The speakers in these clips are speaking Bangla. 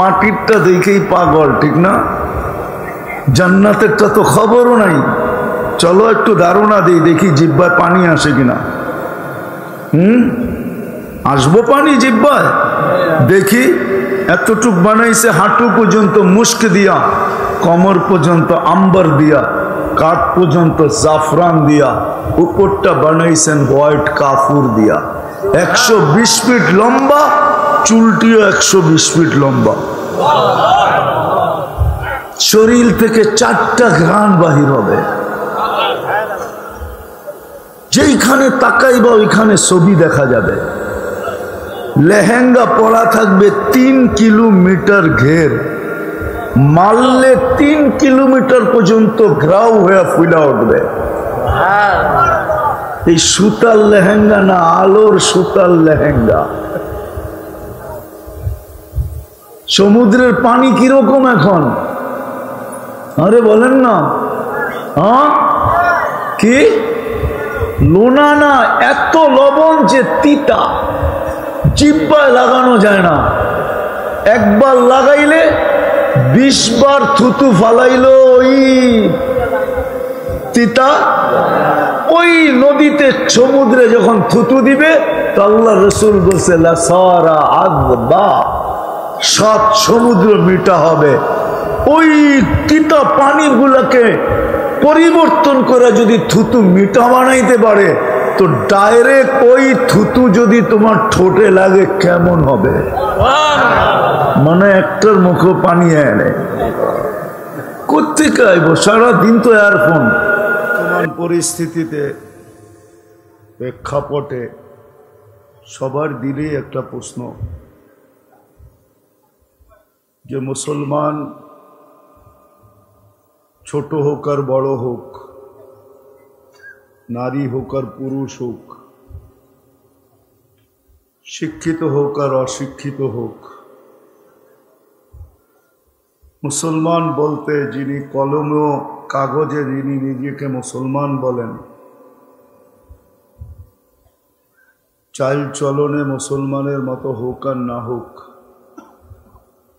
মাটিরটা দেখেই পাগল, ঠিক না? জান্নাতেরটা তো খবরও নাই। চলো একটু ধারণা দিই, দেখি জিহ্বায় পানি আসে কিনা। আসবো পানি জিহ্বায়? দেখি। এতটুক বানাইছে হাঁটু পর্যন্ত মুস্ক দিয়া, কমর পর্যন্ত আম্বার দিয়া, কাঠ পর্যন্ত জাফরান দিয়া, উপরটা বানাইছেন হোয়াইট কাফুর দিয়া। 120 ফিট লম্বা, চুলটিও 120 ফিট লম্বা। শরীর থেকে 4টা ঘ্রাণ বাহির হবে। যেইখানে তাকাইবা ওইখানে ছবি দেখা যাবে। লেহেঙ্গা পরা থাকবে 3 কিলোমিটার ঘের, মারলে 3 কিলোমিটার পর্যন্ত ঘ্রাও হয়ে ফুলা উঠবে। এই সুতার লেহেঙ্গা না, আলোর সুতার লেহেঙ্গা। সমুদ্রের পানি কিরকম এখন? আরে বলেন না। হ্যাঁ, কি লোনা না, এত লবণ যে তিতা, জিহ্বায় লাগানো যায় না। একবার লাগাইলে 20 বার থুতু ফালাইলো ওই তিতা। ওই নদীতে সমুদ্রে যখন থুতু দিবে তো আল্লাহ রসুল বলছে লাসারা আযবা, 7 সমুদ্র মিটা হবে। ওই তিতা পানিগুলোকে পরিবর্তন করে যদি থুতু মিঠা বানাইতে পারে তো ডাইরেক্ট ওই থুতু যদি তোমার ঠোঁটে লাগে কেমন হবে? মানে একটার মুখে পানি এনে কোত্থেকে আইব? সারাদিন তো এয়ারফোন। বর্তমান পরিস্থিতিতে প্রেক্ষাপটে সবার দিলেই একটা প্রশ্ন যে মুসলমান ছোট হোক আর বড় হোক, নারী হোক আর পুরুষ হোক, শিক্ষিত হোক আর অশিক্ষিত হোক, মুসলমান বলতে যিনি কলমে ও কাগজে যিনি নিজেকে মুসলমান বলেন, চাল চলনে মুসলমানের মতো হোক আর না হোক,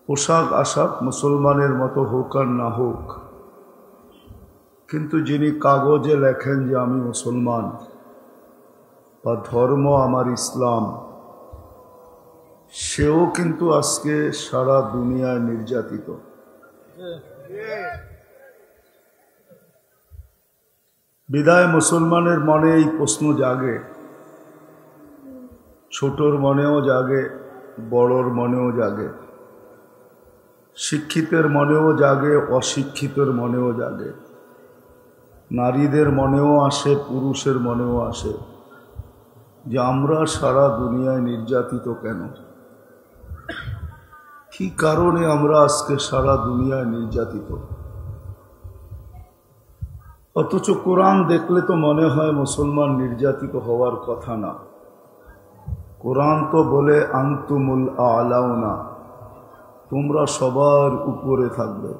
পোশাক আশাক মুসলমানের মতো হোক আর না হোক, কিন্তু যিনি কাগজে লেখেন যে আমি মুসলমান বা ধর্ম আমার ইসলাম, সেও কিন্তু আজকে সারা দুনিয়ায় নির্যাতিত। বিদায় মুসলমানের মনে এই প্রশ্ন জাগে, ছোটর মনেও জাগে, বড়র মনেও জাগে, শিক্ষিতের মনেও জাগে, অশিক্ষিতের মনেও জাগে, নারীদের মনেও আসে, পুরুষের মনেও আসে যে আমরা সারা দুনিয়ায় নির্যাতিত কেন? কি কারণে আমরা আজকে সারা দুনিয়ায় নির্যাতিত? অথচ কোরআন দেখলে তো মনে হয় মুসলমান নির্যাতিত হওয়ার কথা না। কোরআন তো বলে আনতুমুল আলাউনা, তোমরা সবার উপরে থাকবে।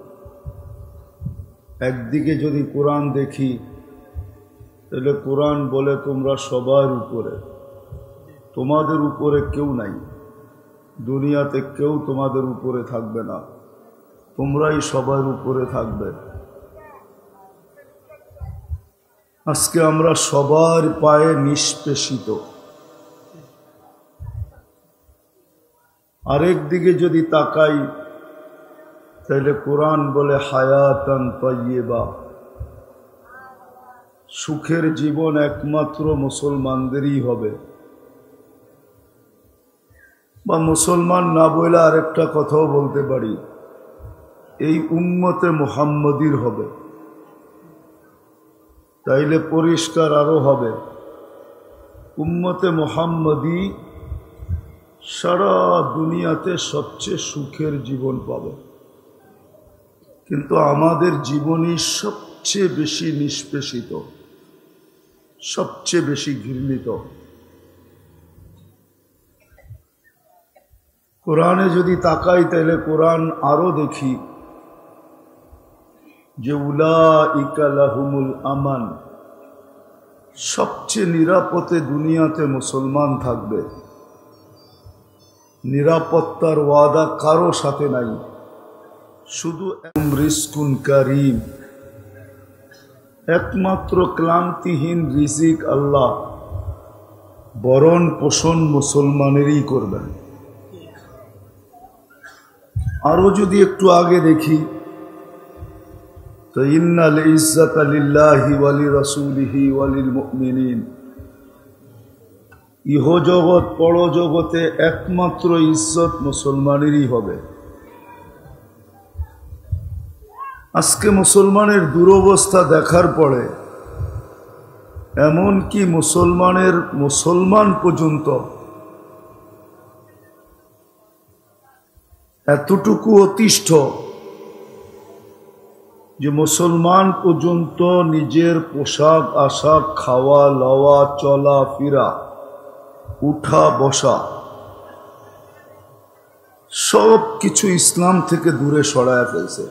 একদিকে যদি কোরআন দেখি তাহলে কোরআন বলে তোমরা সবার উপরে, তোমাদের উপরে কেউ নাই, দুনিয়াতে কেউ তোমাদের উপরে থাকবে না, তোমরাই সবার উপরে থাকবে। আজকে আমরা সবার পায়ে নিষ্পেষিত। আরেক দিকে যদি তাকাই তাহলে কোরআন বলে হায়াতান তাইয়্যিবা, সুখের জীবন একমাত্র মুসলমানদেরই হবে। বা মুসলমান না বলে আরেকটা কথাও বলতে পারি, এই উম্মতে মুহাম্মদীর হবে। তাইলে পরিষ্কার আরো হবে, উম্মতে মুহাম্মদী সারা দুনিয়াতে সবচেয়ে সুখের জীবন পাবে, কিন্তু আমাদের জীবনই সবচেয়ে বেশি নিষ্পেষিত, সবচেয়ে বেশি ঘৃণিত। কোরআনে যদি তাকাই তাহলে কোরআন আরো দেখি যে উলাইকা লাহুমুল আমান, সবচেয়ে নিরাপদে দুনিয়াতে মুসলমান থাকবে। নিরাপত্তার ওয়াদা কারো সাথে নাই, শুধু রিজকুন কারীম, একমাত্র ক্লান্তিহীন রিজিক আল্লাহ বরণ পোষণ মুসলমানেরই করবেন। আরো যদি একটু আগে দেখি তো ইন্নাল ইজ্জাতা লিল্লাহি ওয়া লিরাসূলিহি ওয়া লিল মুমিনিন, ইহজগৎ পরজগতে একমাত্র ইজ্জত মুসলমানেরই হবে। আজকে মুসলমানের দুরবস্থা দেখার পরে এমনকি মুসলমান পর্যন্ত এতটুকু অতিষ্ঠ যে মুসলমান পর্যন্ত নিজের পোশাক আশাক, খাওয়া লওয়া, চলা ফিরা, উঠা বসা সব কিছু ইসলাম থেকে দূরে সরায় ফেলছে।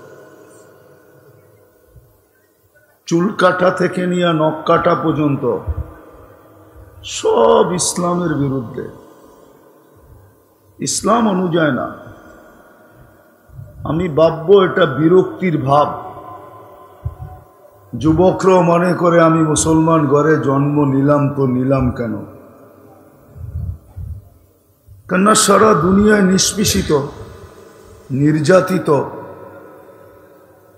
চুল কাটা থেকে নিয়ে নখ কাটা পর্যন্ত সব ইসলামের বিরুদ্ধে, ইসলাম অনুযায়ী না। আমি ভাববো এটা বিরক্তির ভাব। যুবকরাও মনে করে আমি মুসলমান ঘরে জন্ম নিলাম তো নিলাম কেন? কেননা সারা দুনিয়ায় নিষ্পেষিত, নির্যাতিত।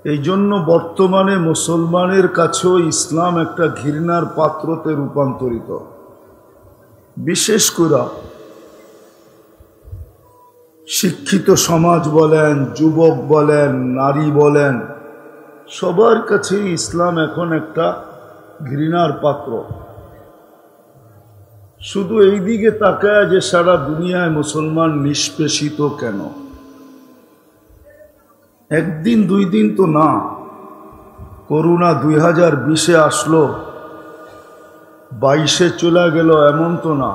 এই জন্য বর্তমানে মুসলমানের কাছেও ইসলাম একটা ঘৃণার পাত্রতে রূপান্তরিত। বিশেষ করে শিক্ষিত সমাজ বলেন, যুবক বলেন, নারী বলেন, সবার কাছে ইসলাম এখন একটা ঘৃণার পাত্র। শুধু এই দিকে তাকায় যে সারা দুনিয়ায় মুসলমান নিষ্পেষিত কেন? একদিন দুই দিন তো না, করোনা 2020-এ আসলো, 22-এ চলে গেল, এমন তো না।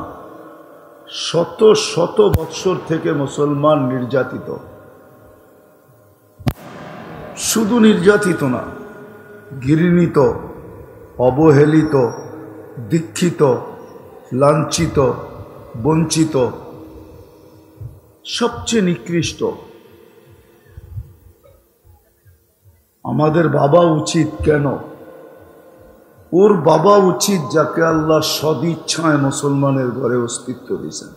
শত শত বৎসর থেকে মুসলমান নির্যাতিত। শুধু নির্যাতিত না, ঘৃণিত, অবহেলিত, দীক্ষিত, লাঞ্ছিত, বঞ্চিত, সবচেয়ে নিকৃষ্ট। আমাদের ভাবা উচিত, কেন ওর বাবা উচিত যাকে আল্লাহ সদিচ্ছায় মুসলমানের ঘরে অস্তিত্ব দিয়েছেন।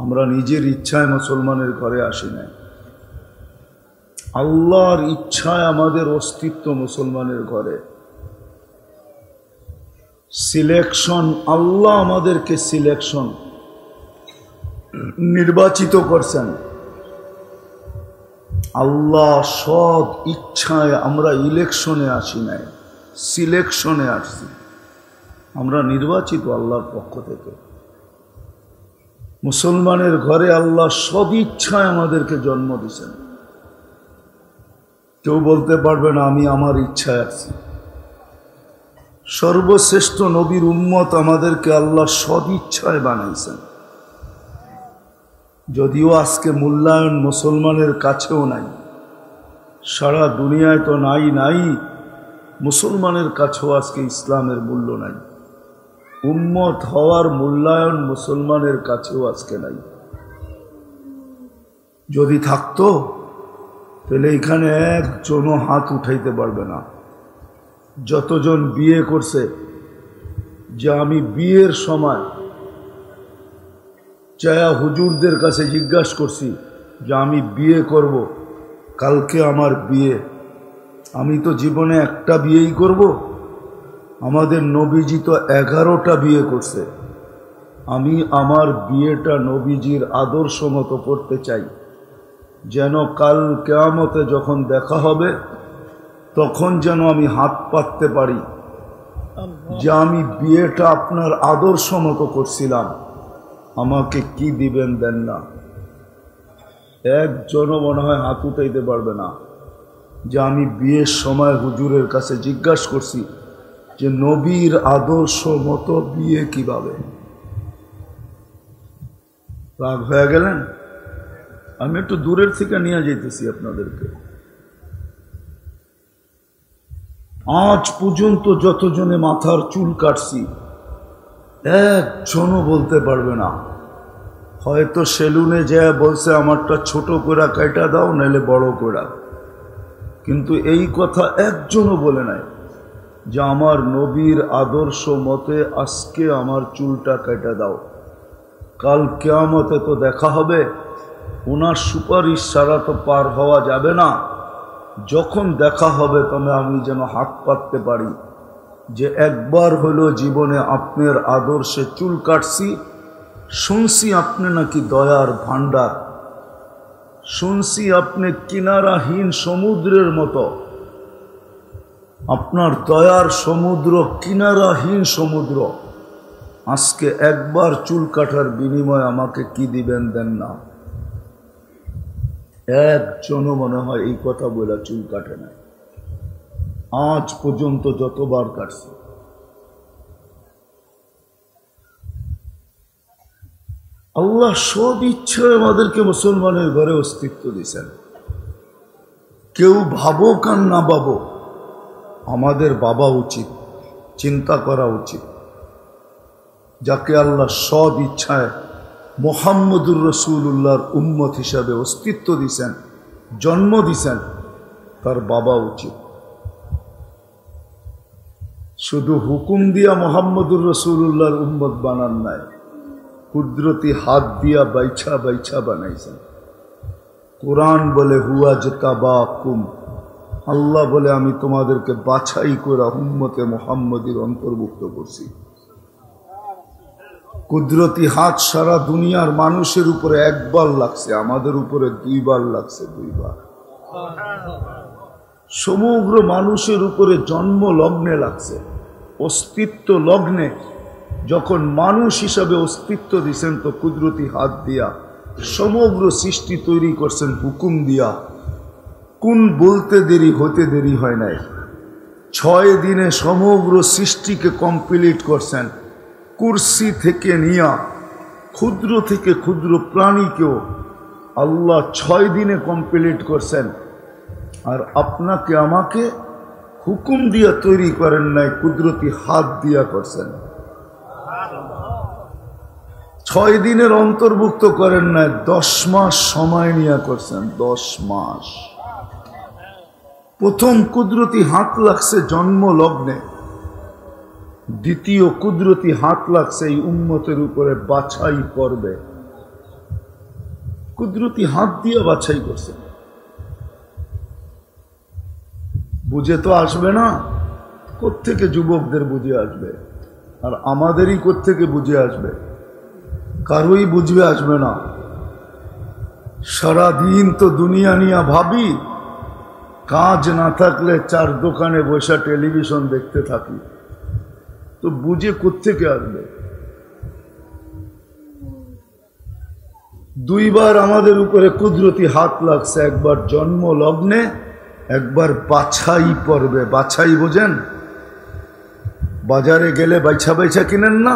আমরা নিজের ইচ্ছায় মুসলমানের ঘরে আসি নাই, আল্লাহর ইচ্ছায় আমাদের অস্তিত্ব মুসলমানের ঘরে। সিলেকশন, আল্লাহ আমাদেরকে সিলেকশন নির্বাচিত করছেন। আল্লাহ সৎ ইচ্ছায় আমরা ইলেকশনে আসি নাই, সিলেকশনে আসছি। আমরা নির্বাচিত আল্লাহর পক্ষ থেকে। মুসলমানের ঘরে আল্লাহ সদিচ্ছায় আমাদেরকে জন্ম দিয়েছেন। কেউ বলতে পারবে না আমি আমার ইচ্ছায় আসছি। সর্বশ্রেষ্ঠ নবীর উম্মত আমাদেরকে আল্লাহ সদিচ্ছায় বানাইছেন। যদিও আজকে মূল্যায়ন মুসলমানের কাছেও নাই, সারা দুনিয়ায় তো নাই, মুসলমানের কাছেও আজকে ইসলামের মূল্য নাই। উম্মত হওয়ার মূল্যায়ন মুসলমানের কাছেও আজকে নাই। যদি থাকতো তাহলে এখানে একজনও হাত উঠাইতে পারবে না। যতজন বিয়ে করছে, যে আমি বিয়ের সময় চায়া হুজুরদের কাছে জিজ্ঞাসা করছি যে আমি বিয়ে করব, কালকে আমার বিয়ে, আমি তো জীবনে একটা বিয়েই করব। আমাদের নবীজি তো 11টা বিয়ে করছে। আমি আমার বিয়েটা নবীজির আদর্শ মতো করতে চাই, যেন কাল কিয়ামতে যখন দেখা হবে তখন যেন আমি হাত পাততে পারি যে আমি বিয়েটা আপনার আদর্শ মতো করছিলাম, আমাকে কি দিবেন দেন না। একজনও মনে হয় হাত উঠাইতে পারবে না যে আমি বিয়ের সময় হুজুরের কাছে জিজ্ঞাসা করছি যে নবীর আদর্শ মতো বিয়ে কিভাবে। রাগ হয়ে গেলেন? আমি একটু দূরের থেকে নিয়ে যাইতেছি আপনাদেরকে। আজ পর্যন্ত যতজনে মাথার চুল কাটছি একজনও বলতে পারবে না যে নবীর আদর্শ মতো বিয়ে কিভাবে। রাগ হয়ে গেলেন? আমি একটু দূরের থেকে নিয়ে যাইতেছি আপনাদেরকে। আজ পর্যন্ত যতজনে মাথার চুল কাটছি, একজনও বলতে পারবে না যে নবীর আদর্শ মতো বিয়ে কিভাবে। হয়তো সেলুনে যায় বলছে আমারটা ছোট করে কাটা দাও, নাহলে বড় করে। কিন্তু এই কথা একজনও বলে নাই যে আমার নবীর আদর্শ মতে আজকে আমার চুলটা কাটা দাও। কাল কিয়ামতে তো দেখা হবে, ওনার সুপারিশ ছাড়া তো পার হওয়া যাবে না। যখন দেখা হবে তবে আমি যেন হাত পাততে পারি যে একবার হলো জীবনে আপনার আদর্শে চুল কাটছি, শুনছি আপনি নাকি দয়ার ভান্ডার, শুনছি আপনি কিনারাহীন সমুদ্রের মতো, আপনার দয়ার সমুদ্র কিনারাহীন সমুদ্র। আজকে একবার চুল কাটার বিনিময়ে আমাকে কি দিবেন, দেন না। একজনও মনে হয় এই কথা বলে চুল কাটে না আজ পর্যন্ত, যতবার কাটছে। আল্লাহ সব ইচ্ছায় আমাদেরকে মুসলমানের ঘরে অস্তিত্ব দিয়েছেন। কেউ ভাবুক আর না ভাবো, আমাদের ভাবা উচিত, চিন্তা করা উচিত। যাকে আল্লাহ সদ ইচ্ছায় মুহাম্মদুর রাসূলুল্লাহর উম্মত হিসাবে অস্তিত্ব দিয়েছেন, জন্ম দিয়েছেন, তার বাবা উচিত। শুধু হুকুম দিয়া মুহাম্মদুর রাসূলুল্লাহর উম্মত বানান নাই, কুদরতি হাত দিয়া বাইছা বাইছা বানাইছেন। কোরআন বলে হুয়া জতাবাকুম, আল্লাহ বলে আমি তোমাদেরকে বাছাই করে উম্মতে মুহাম্মদীর অন্তর্ভুক্ত করছি। কুদরতি হাত সারা দুনিয়ার মানুষের উপরে একবার লাগছে, আমাদের উপরে দুইবার লাগছে, দুইবার। সমগ্র মানুষের উপরে জন্ম লগ্নে লাগছে, অস্তিত্ব লগ্নে। যখন মানুষ হিসাবে অস্তিত্ব দিছেন তো কুদরতি হাত দিয়া সমগ্র সৃষ্টি তৈরি করছেন হুকুম দিয়া। কোন বলতে দেরি হতে দেরি হয় নাই, 6 দিনে সমগ্র সৃষ্টিকে কমপ্লিট করছেন। কুরসি থেকে নিয়া ক্ষুদ্র থেকে ক্ষুদ্র প্রাণীকেও আল্লাহ 6 দিনে কমপ্লিট করছেন। আর আপনাকে আমাকে হুকুম দিয়া তৈরি করেন নাই, কুদরতি হাত দিয়া করছেন। 6 দিনের অন্তর্ভুক্ত করেন নাই, 10 মাস সময় নিয়ে করছেন, 10 মাস। প্রথম কুদরতি হাত লাগছে জন্ম লগ্নে, দ্বিতীয় কুদরতি হাত লাগছে এই উম্মতের উপরে বাছাই করবে। কুদরতি হাত দিয়ে বাছাই করছে। বুঝে তো আসবে না, কোত্থেকে যুবকদের বুঝে আসবে, আর আমাদেরই কোত্থেকে বুঝে আসবে, কারোই বুঝবে আসবে না। সারাদিন তো দুনিয়া নিয়ে ভাবি, কাজ না থাকলে 4 দোকানে বসে টেলিভিশন দেখতে থাকি, তো বুঝে কোত্থেকে আসবে। 2 বার আমাদের উপরে কুদরতি হাত লাগছে, একবার জন্ম লগ্নে, একবার বাছাই পর্বে। বাছাই বোঝেন? বাজারে গেলে বাইছা বাইছা কিনেন না,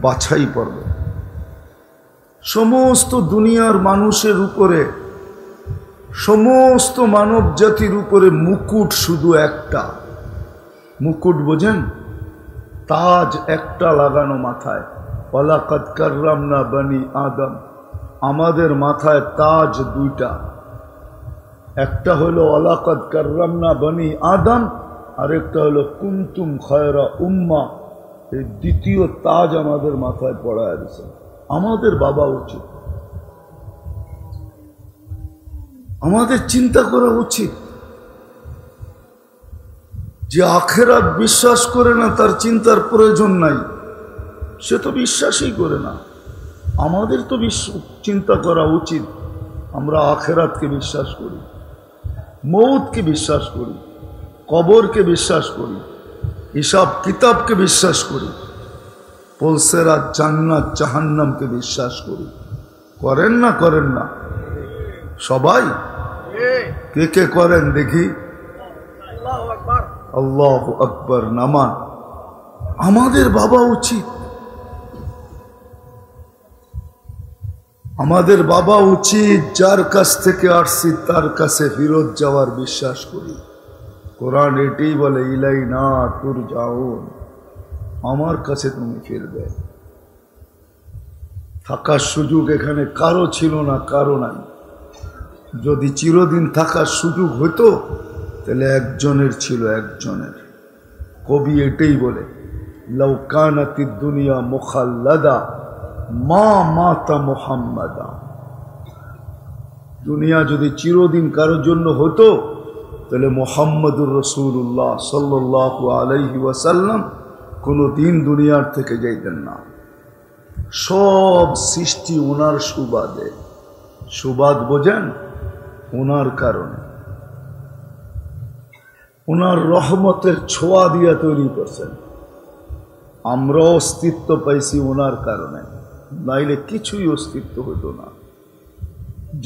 বাছাই পর্বে। সমস্ত দুনিয়ার মানুষের উপরে, সমস্ত মানব জাতির উপরে মুকুট শুধু একটা। মুকুট বোঝেন? তাজ একটা লাগানো মাথায়। ওয়ালাকাদ কাররামনা বনি আদম, আমাদের মাথায় তাজ 2টা। একটা হলো ওয়ালাকাদ কাররামনা বনি আদম, আরেকটা হলো কুনতুম খায়রা উম্মা। এই দ্বিতীয় তাজ আমাদের মাথায় পড়ায় দিয়েছে। আমাদের বাবা উচিত, আমাদের চিন্তা করা উচিত। যে আখেরাত বিশ্বাস করে না তার চিন্তার প্রয়োজন নাই, সে তো বিশ্বাসই করে না। আমাদের তো চিন্তা করা উচিত। আমরা আখেরাতকে বিশ্বাস করি, মৌতকে বিশ্বাস করি, কবরকে বিশ্বাস করি, হিসাব কিতাবকে বিশ্বাস করি, পলসেরা জান্নাত জাহান্নামকে বিশ্বাস করি। করেন না? করেন না সবাই? কে কে করেন দেখি? আল্লাহু আকবার। নামান আমাদের বাবা উচিত, আমাদের বাবা উচিত যার কাছ থেকে আসছি তার কাছে ফিরত যাওয়ার বিশ্বাস করি। কোরআন এটাই বলে, ইলাইনা তুরজাউন, আমার কাছে তুমি ফিরবে। থাকার সুযোগ এখানে কারো ছিল না, কারো নাই। যদি চিরদিন থাকার সুযোগ হতো তাহলে একজনের ছিল, একজনের। কবি এটাই বলে, লাউ কানাতিদ দুনিয়া মুখাল্লাদা মা মাতা মুহাম্মাদা। দুনিয়া যদি চিরদিন কারোর জন্য হতো তাহলে মুহাম্মদুর রাসূলুল্লাহ সাল্লাল্লাহু আলাইহি ওয়াসাল্লাম কোনো দিন দুনিয়ার থেকে যাইতেন না। সব সৃষ্টি ওনার সুবাদে। সুবাদ বোঝেন? ওনার কারণে, ওনার রহমতের ছোঁয়া দিয়া তৈরি করছেন। আমরা অস্তিত্ব পাইছি ওনার কারণে, নাইলে কিছুই অস্তিত্ব হতো না।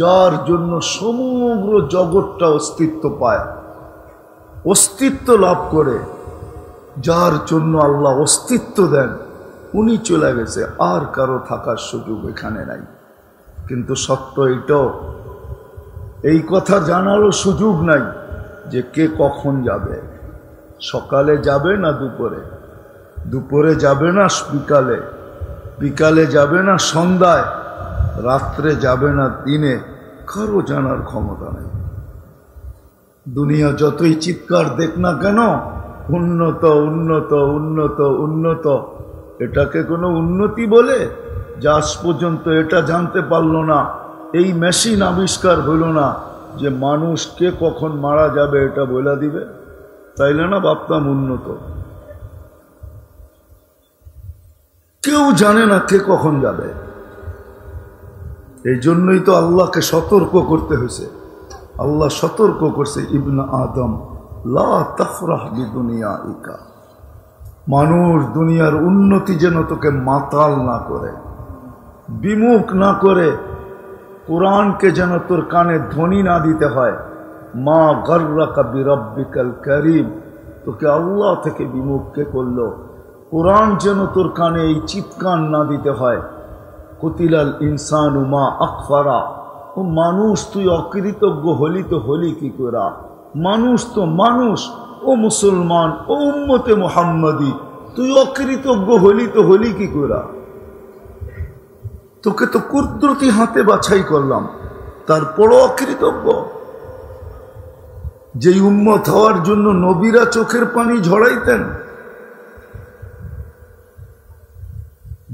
যার জন্য সমগ্র জগৎটা অস্তিত্ব পায়, অস্তিত্ব লাভ করে, যার জন্য আল্লাহ অস্তিত্ব দেন, উনি চলে গেছে, আর কারো থাকার সুযোগ এখানে নাই। কিন্তু সত্য এটাও, এই কথা জানারও সুযোগ নাই যে কে কখন যাবে। সকালে যাবে না দুপুরে, দুপুরে যাবে না বিকালে, বিকালে যাবে না সন্ধ্যায়, রাত্রে যাবে না দিনে, কারো জানার ক্ষমতা নেই। দুনিয়া যতই চিৎকার দেখ না কেন, উন্নত উন্নত উন্নত উন্নত, এটাকে কোনো উন্নতি বলে? যা আজ পর্যন্ত এটা জানতে পারলো না, এই মেশিন আবিষ্কার হইল না যে মানুষ কে কখন মারা যাবে এটা বলে দিবে, তাইলে না ভাবতাম উন্নত। কেউ জানে না কে কখন যাবে। এই জন্যই তো আল্লাহকে সতর্ক করতে হয়েছে। আল্লাহ সতর্ক করছে, ইবনে আদম লা তাফরাহ বিদুনিয়াইকা, মানুষ দুনিয়ার উন্নতি যেন তোকে মাতাল না করে, বিমুখ না করে, কোরআনকে যেন তোর কানে ধ্বনি না দিতে হয়। মা গাররাকা বিরাব্বিকাল কারীম, তোকে আল্লাহ থেকে বিমুখ কে করলো? কোরআন যেন তোর কানে এই চিৎকার না দিতে হয়, কুতিলাল ইনসানু মা আকফারা, ও মানুষ তুই অকৃতজ্ঞ হলি তো হলি কি করা? মানুষ তো মানুষ, ও মুসলমান, ও উম্মতে মুহাম্মাদি, তুই অকৃতজ্ঞ হলি তো হলি কি করা? তোকে তো কুদরতি হাতে বাছাই করলাম, তারপরও অকৃতজ্ঞ। যেই উম্মত হওয়ার জন্য নবীরা চোখের পানি ঝরাইতেন,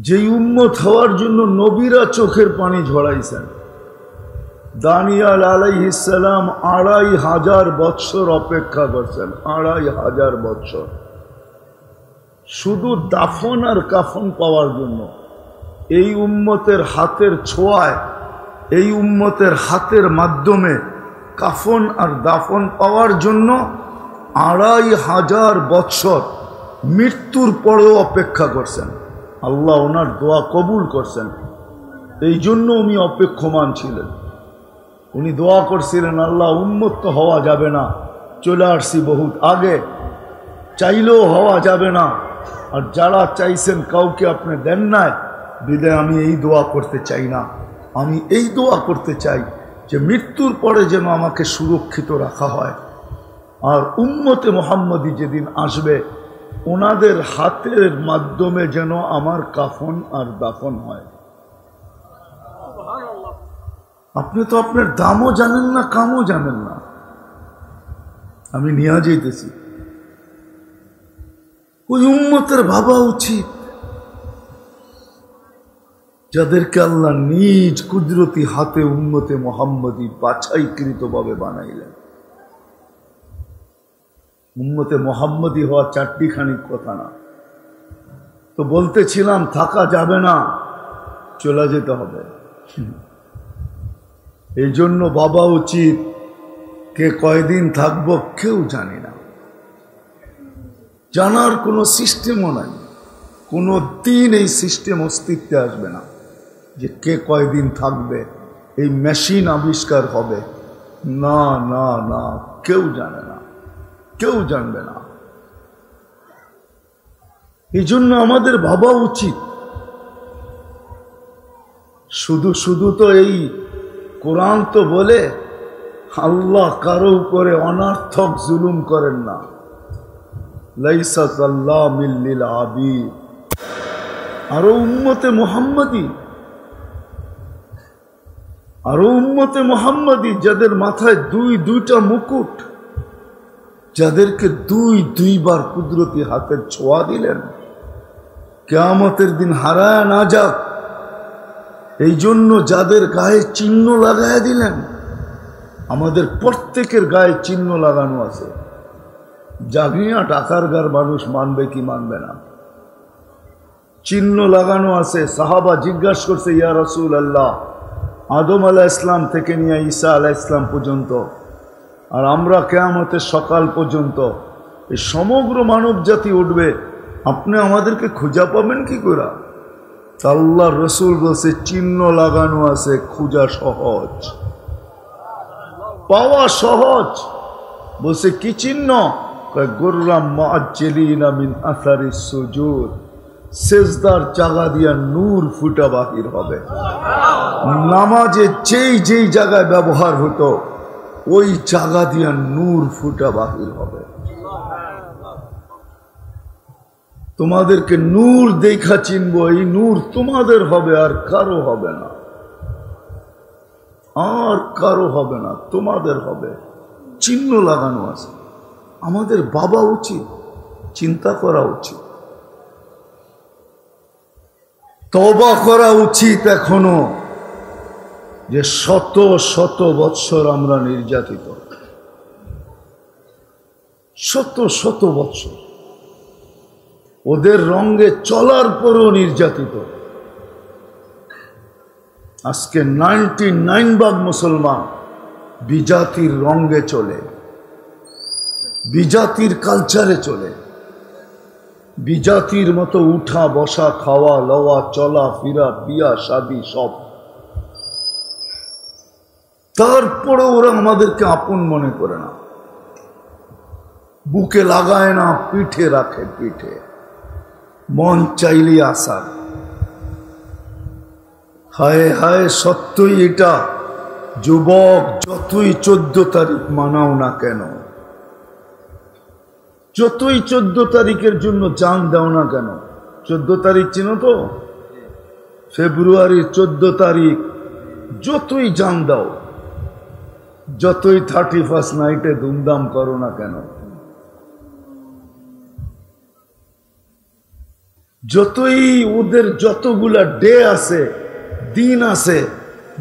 যেই উম্মত হওয়ার জন্য নবীরা চোখের পানি ঝরাইছেন। দানিয়াল আলাইহিস সালাম ২৫০০ বৎসর অপেক্ষা করছেন, ২৫০০ বৎসর, শুধু দাফন আর কাফন পাওয়ার জন্য। এই উম্মতের হাতের ছোঁয়ায়, এই উম্মতের হাতের মাধ্যমে কাফন আর দাফন পাওয়ার জন্য ২৫০০ বৎসর মৃত্যুর পরেও অপেক্ষা করছেন। আল্লাহ ওনার দোয়া কবুল করছেন, এই জন্য উনি অপেক্ষমান ছিলেন। উনি দোয়া করছিলেন, আল্লাহ উন্মত্ত হওয়া যাবে না, চলে আসছি বহুত আগে, চাইলেও হওয়া যাবে না, আর যারা চাইছেন কাউকে আপনি দেন নাই, বিদায় আমি এই দোয়া করতে চাই না। আমি এই দোয়া করতে চাই যে মৃত্যুর পরে যেন আমাকে সুরক্ষিত রাখা হয়, আর উম্মতে মুহাম্মদী যেদিন আসবে ওনাদের হাতের মাধ্যমে যেন আমার কাফন আর দাফন হয়। আপনি তো আপনার দামও জানেন না, কামও জানেন না। আমি নিয়ে যাইতেছি, ওই উম্মতের ভাবা উচিত যাদেরকে আল্লাহ নিজ কুদরতি হাতে উম্মতে মুহাম্মদী বাছাইকৃতভাবে বানাইলেন। উম্মতে মুহাম্মদী হওয়া চারটিখানি কথা না। তো বলতেছিলাম থাকা যাবে না, চলে যেতে হবে। এই জন্য ভাবা উচিত কে কয়দিন থাকবো কেউ জানি না, জানার কোনো সিস্টেমও নাই। কোনো দিন এই সিস্টেম অস্তিত্বে আসবে না যে কে কয়দিন থাকবে, এই মেশিন আবিষ্কার হবে। না না না, কেউ জানে না, কেউ জানবে না। এই জন্য আমাদের ভাবা উচিত, শুধু শুধু তো এই কোরআন তো বলে আল্লাহ কারো উপরে অনার্থক জুলুম করেন না। লাইসা যাল্লামিল লিল আবিদ। আরো উম্মতে মুহাম্মদী আরো উম্মতে মুহাম্মাদি যাদের মাথায় দুইটা মুকুট, যাদেরকে দুইবার কুদরতি হাতের ছোঁয়া দিলেন, কিয়ামতের দিন হারায় না যাক এই জন্য যাদের গায়ে চিহ্ন লাগায় দিলেন। আমাদের প্রত্যেকের গায়ে চিহ্ন লাগানো আছে, জানি না টাকার গার মানুষ মানবে কি মানবে না। চিহ্ন লাগানো আছে। সাহাবা জিজ্ঞাসা করছে, ইয়া রাসূলুল্লাহ, আদম আলাইহিস সালাম থেকে নিয়ে ঈসা আলাইহিস সালাম পর্যন্ত আর আমরা কিয়ামতের সকাল পর্যন্ত এই সমগ্র মানব জাতি উঠবে, আপনি আমাদেরকে খুঁজা পাবেন কি করে? আল্লাহর রাসূল বলছে, চিহ্ন লাগানো আছে, খুঁজা সহজ, পাওয়া সহজ। বলছে কি চিহ্ন? গুররাম মুআজ্জিলিনা মিন আসারিস সুজুদ, সেজদার জায়গা দিয়া নূর ফুটা বাহির হবে। নামাজে যেই জায়গায় ব্যবহার হতো ওই জায়গা দিয়া নূর ফুটা বাহির হবে। তোমাদেরকে নূর দেখা চিনবো, এই নূর তোমাদের হবে, আর কারো হবে না, আর কারো হবে না, তোমাদের হবে। চিহ্ন লাগানো আছে। আমাদের ভাবা উচিত, চিন্তা করা উচিত, তওবা করা উচিত এখনো, যে শত শত বৎসর আমরা নির্যাতিত, শত শত বৎসর ওদের রঙে চলার পরও নির্যাতিত। আজকে 99% মুসলমান বিজাতির রঙে চলে, বিজাতির কালচারে চলে, বিজাতির মতো উঠা বসা, খাওয়া লওয়া, চলা ফিরা, বিয়া শাদী সব। তারপরে ওরা আমাদেরকে আপন মনে করে না, বুকে লাগায় না, পিঠে রাখে, পিঠে মন চাইলে আসার। হায় হায়, সত্যই এটা। যুবক, যতই 14 তারিখ মানাও না কেন, যতই 14 তারিখের জন্য জান দাও না কেন, 14 তারিখ চিনো তো? ফেব্রুয়ারির 14 তারিখ, যতই জান দাও, যতই 31st নাইটে ধুমধাম করো না কেন, যতই ওদের যতগুলা ডে আছে, দিন আছে,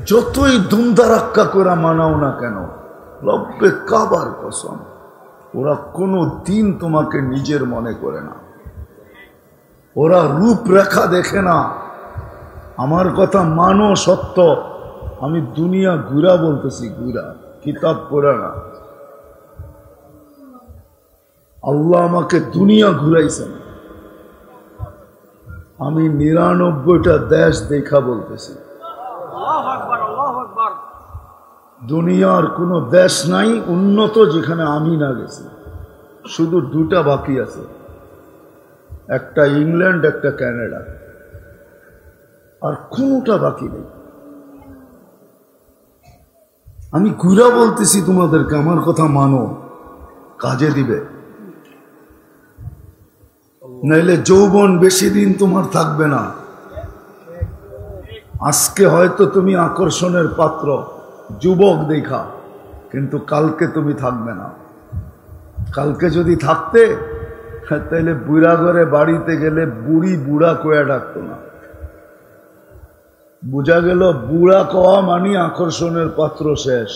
যতই ধুমধারাক্কা করে মানাও না কেন, রব্বে কাবার কসম, ওরা কোনো দিন তোমাকে নিজের মনে করে না। ওরা রূপরেখা দেখে না। আমার কথা মানো, সত্য। আমি দুনিয়া ঘুরা বলতেছি, ঘুরা, কিতাব পড়া না। আল্লাহ আমাকে দুনিয়া ঘুরাইছেন। আমি 99টা দেশ দেখা বলতেছি। দুনিয়ার কোনো দেশ নাই উন্নত যেখানে আমি না গেছি। শুধু 2টা বাকি আছে, একটা ইংল্যান্ড, একটা কানাডা, আর কোনোটা বাকি নেই। আমি ঘুরা বলতেছি তোমাদেরকে, আমার কথা মানো, কাজে দিবে। নাইলে যৌবন বেশি দিন তোমার থাকবে না। আজকে হয়তো তুমি আকর্ষণের পাত্র, যুবক দেখা, কিন্তু কালকে তুমি থাকবে না। কালকে যদি থাকতে, তাহলে বুড়া ঘরে বাড়িতে গেলে বুড়ি বুড়া কয়া ডাকতো না। বুঝা গেল বুড়া কওয়া মানে আকর্ষণের পাত্র শেষ।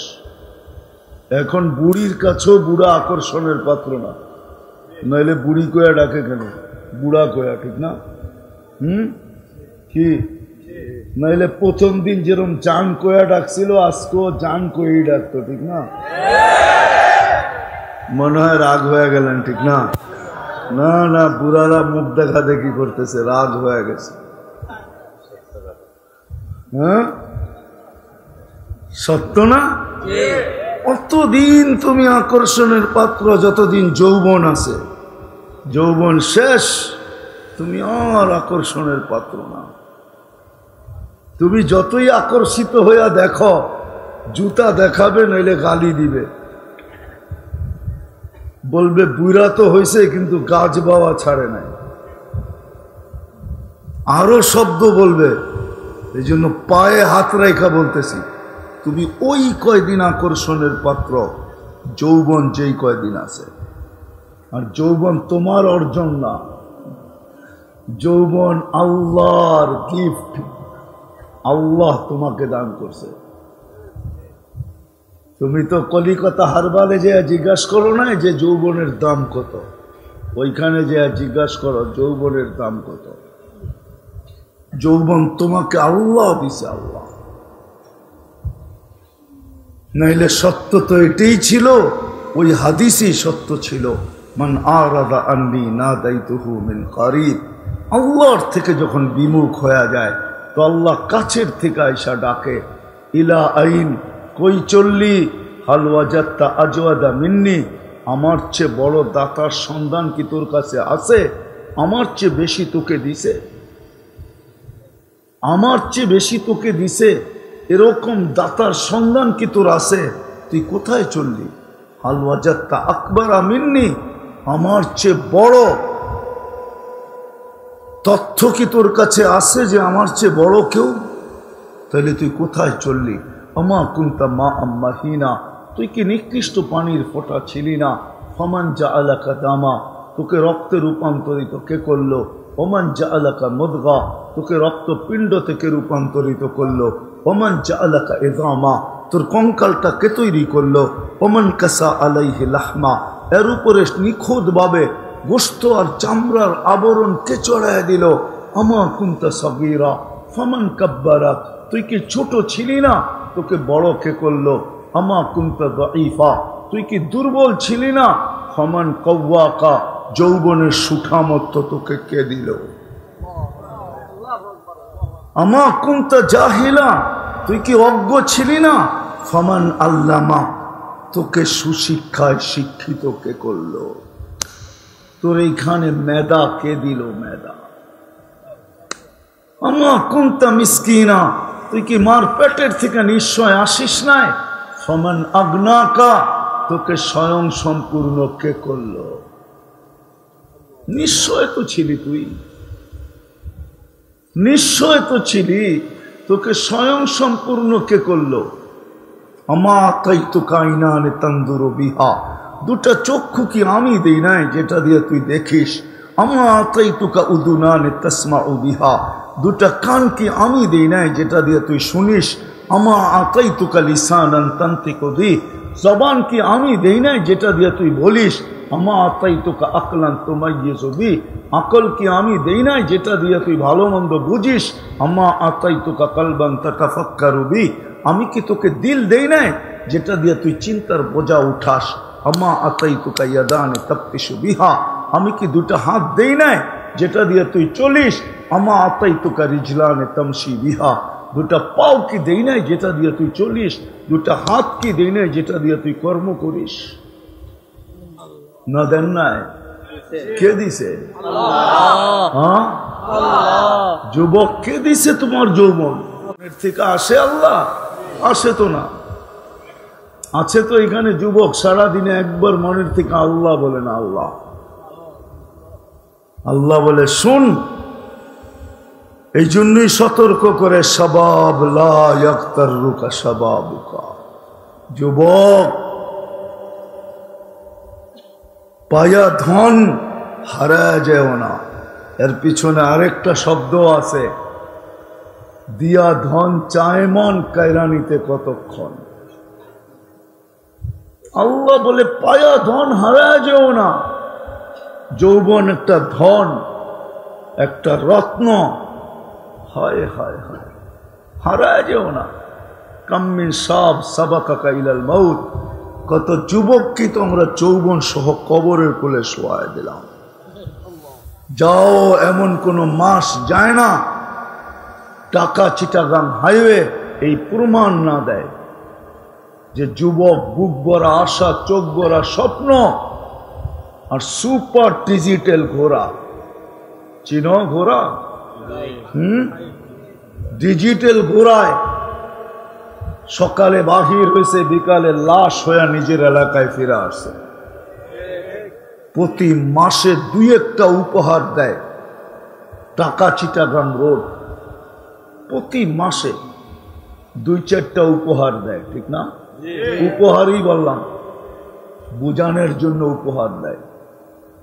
এখন বুড়ির কাছেও বুড়া আকর্ষণের পাত্র না, নইলে বুড়ি কয়া ডাকে কেন? বুড়া কয়া, ঠিক না? কি নইলে প্রথম দিন যেরকম জান কয়া ডাকছিল, আজকেও জান কয়েই ডাকতো, ঠিক না? মনে হয় রাগ হয়ে গেলেন, ঠিক না? না না, বুড়ারা মুখ দেখা দেখি করতেছে, রাগ হয়ে গেছে। হ্যাঁ, সত্য না? অতদিন তুমি আকর্ষণের পাত্র, যতদিন যৌবন আছে। যৌবন শেষ, তুমি আর আকর্ষণের পাত্র না। তুমি যতই আকর্ষিত হইয়া দেখো, জুতা দেখাবে, নইলে গালি দিবে, বলবে বুড়া তো হয়েছে কিন্তু গাছ বাওয়া ছাড়ে নাই, আরো শব্দ বলবে। এই জন্য পায়ে হাত রেখা বলতেছি, তুমি ওই কয়দিন আকর্ষণের পাত্র, যৌবন যেই কয়দিন আছে। আর যৌবন তোমার অর্জন না, যৌবন আল্লাহর গিফট, আল্লাহ তোমাকে দান করছে। তুমি তো কলিকাতা হারবালে যে জিজ্ঞাসা করো না যে যৌবনের দাম কত, ওইখানে যে জিজ্ঞাসা করো যৌবনের দাম কত। যৌবন তোমাকে আল্লাহ দিছে, আল্লাহ। নাইলে সত্য তো এটাই ছিল, ওই হাদিসই সত্য ছিল, মান আরাদা আন্নি নাদাইতুহু মিন কারিব। আল্লাহর থেকে যখন বিমুখ হয়ে যায় তো আল্লাহ কাছের থেকে আইসা ডাকে, ইলা আইন, কই চললি, হাল ওয়াজাত্তা আজওয়াদা মিন্নি, আমার চেয়ে বড় দাতার সন্ধান কি তোর কাছে আছে? আমার চেয়ে বেশি তোকে দিছে, আমার চেয়ে বেশি তোকে দিছে, এরকম দাতার সন্ধান কি তোর আছে? তুই কোথায় চললি? হাল ওয়াজাত্তা আকবারা মিন্নি, আমার চেয়ে বড় তথ্য কি তোর কাছে আছে যে আমার চেয়ে বড় কেউ? তাহলে তুই কোথায় চললি? আমা কুনতা মা আম্মাহিনা, তুই কি নিকৃষ্ট পানির ফোঁটা ছিলি না? ফমান জাআলাকা দামা, তোকে রক্তে রূপান্তরিত কে করলো? ওমান জাআলাকা মুদগা, তোকে রক্তপিণ্ড থেকে রূপান্তরিত করলো। ওমান জাআলাকা ইযামা, তোর কঙ্কালটা কে তৈরি করলো? ওমান কাসা আলাইহি লাহমা, এর উপরে নিখুঁতভাবে গোশত আর চামড়ার আবরণ কে চড়ায় দিল? আমা কুনতা সাগীরা ফামান কাব্বারাক, তুই কি ছোট ছিলি না? তোকে বড় কে করলো? আমা কুনতা দাঈফা, তুই কি দুর্বল ছিলি না? ফামান কাওয়াকা, যৌবনের সুঠামত্ব তোকে কে দিল? আমা কুনতা জাহিলা, তুই কি অজ্ঞ ছিলি না? ফামান আল্লামা, তোকে সুশিক্ষায় শিক্ষিত কে করলো? তোর এইখানে মেধা কে দিল? মেধা। আমা কুনতা মিসকিনা, তুই কি মার পেটের থেকে নিশ্চয় আসিস নাই? ফামান আগনাকা, তোকে স্বয়ং সম্পূর্ণ কে করলো? নিশ্চয় তো ছিলি তুই, নিশ্চয় তো ছিলি, তোকে স্বয়ং সম্পূর্ণ কে করলো? আমা তাইতুকা আইনানে তানদুরু বিহা, দুটা চক্ষু কি আমি দেই নাই যেটা দিয়ে তুই দেখিস? আমা তাইতুকা উদুনানে তাসমাউ বিহা, দুটা কান কি আমি দেই নাই যেটা দিয়ে তুই শুনিস? আমা আতাইতুকা লিসানান তানতিকু বিহি, জবান কি আমি দেই নাই যেটা দিয়ে তুই বলিস? আমা আতাইতুকা আকলান তুমাইয়িজু বিহি, আকল কি আমি দেই নাই যেটা দিয়ে তুই ভালো মন্দ বুঝিস? আমা আতাইতুকা কলবান তাতাফাক্কারু বিহি, আমি কি তোকে দিল দেই নাই যেটা দিয়ে তুই চিন্তার বোঝা উঠাস? আমা আতাইতুকা ইয়াদানে তাফতিশু বিহা, আমি কি দুটা হাত দেই নাই যেটা দিয়ে তুই চলিস? আমা আতাইতুকা রিজলানে তামশি বিহা, দুটা পাও কি দেই নাই যেটা দিয়ে তুই চলিস? দুটা হাত কি দেই নাই যেটা দিয়ে তুই কর্ম করিস? না দেন নাই? কে দিছে? হ্যাঁ, যুবক কে দিছে? তোমার যৌবন থেকে আসে আল্লাহ? আসে তো না। আছে তো এখানে যুবক সারাদিনে একবার মনের থেকে আল্লাহ বলে না। আল্লাহ আল্লাহ বলে শুন। এই জন্যই সতর্ক করে, শাবাব লা ইয়াগতাররুকা শাবাবুকা, যুবক পায়া ধন হারায় যেও না। এর পিছনে আরেকটা শব্দ আছে, দিয়া ধন চায় মন, কায়রানিতে কতক্ষণ। আল্লাহ বলে পায়া ধন হারায় যেও না। যৌবন একটা ধন, একটা রত্ন, হায় হায় হায়, হারায় যেও না। কাম্মিন সাব সাবাকাকা ইলাল মাউত, কত যুবককে তো আমরা যৌবন সহ কবরের কোলে শোয়ায় দিলাম। যাও, এমন কোন মাস যায় না ঢাকা চিটাগাং হাইওয়ে এই প্রমাণ না দেয় যে যুবক বুক ভরা আশা, চোখ ভরা স্বপ্ন আর সুপার ডিজিটাল ঘোড়া। চিনো ঘোড়া? ডিজিটাল ঘোড়ায় সকালে বাহির হয়েছে, বিকালে লাশ হয়ে নিজের এলাকায় ফিরে আসছে। প্রতি মাসে 2-1টা উপহার দেয় ঢাকা চিটাগাং রোড। প্রতি মাসে দুই চারটা উপহার দেয়, ঠিক না? উপহারই বললাম, বোঝানোর জন্য উপহার দেয়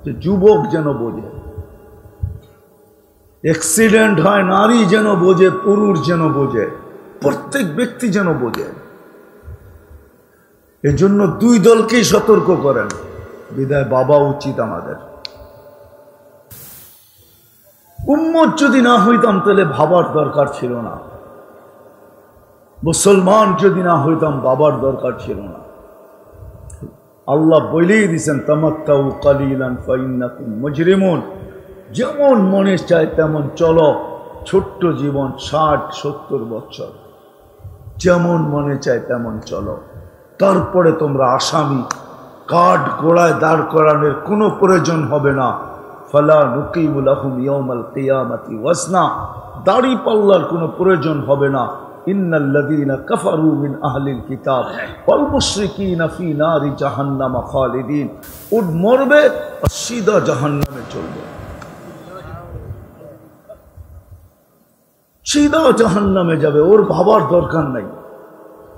যে যুবক যেন বোঝে, অ্যাক্সিডেন্ট হয় নারী যেন বোঝে, পুরুষ যেন বোঝে, প্রত্যেক ব্যক্তি যেন বোঝে। এই জন্য দুই দলকেই সতর্ক করেন, বিদায় বাবা উচিত আমাদের। উম্মত যদি না হইতাম তাহলে ভাবার দরকার ছিল না, মুসলমান যদি না হইতাম বাবার দরকার ছিল না। আল্লাহ বলেই দিয়েছেন তামাত্তাউ কালিলান ফাইন্নাকুম মুজরিমুন, যেমন মনে চায় তেমন চলো, ছোট্ট জীবন 60-70 বছর, যেমন মনে চায় তেমন চলো, তারপরে তোমরা আসামি, কাঠ গোড়ায় দাঁড় করানোর কোনো প্রয়োজন হবে না। ফালা নুকিমু লাহুম ইয়াউমাল কিয়ামাতি ওয়াজনা, দাড়ি পাল্লার কোনো প্রয়োজন হবে না। ইন্নাল্লাযীনা কাফারু মিন আহলিল কিতাব ওয়াল মুশরিকিনা ফি নারি জাহান্নাম খালিদিন, উড মরবে আর সিধা জাহান্নামে চলবে, সিধা জাহান্নামে যাবে, ওর ভাবার দরকার নাই।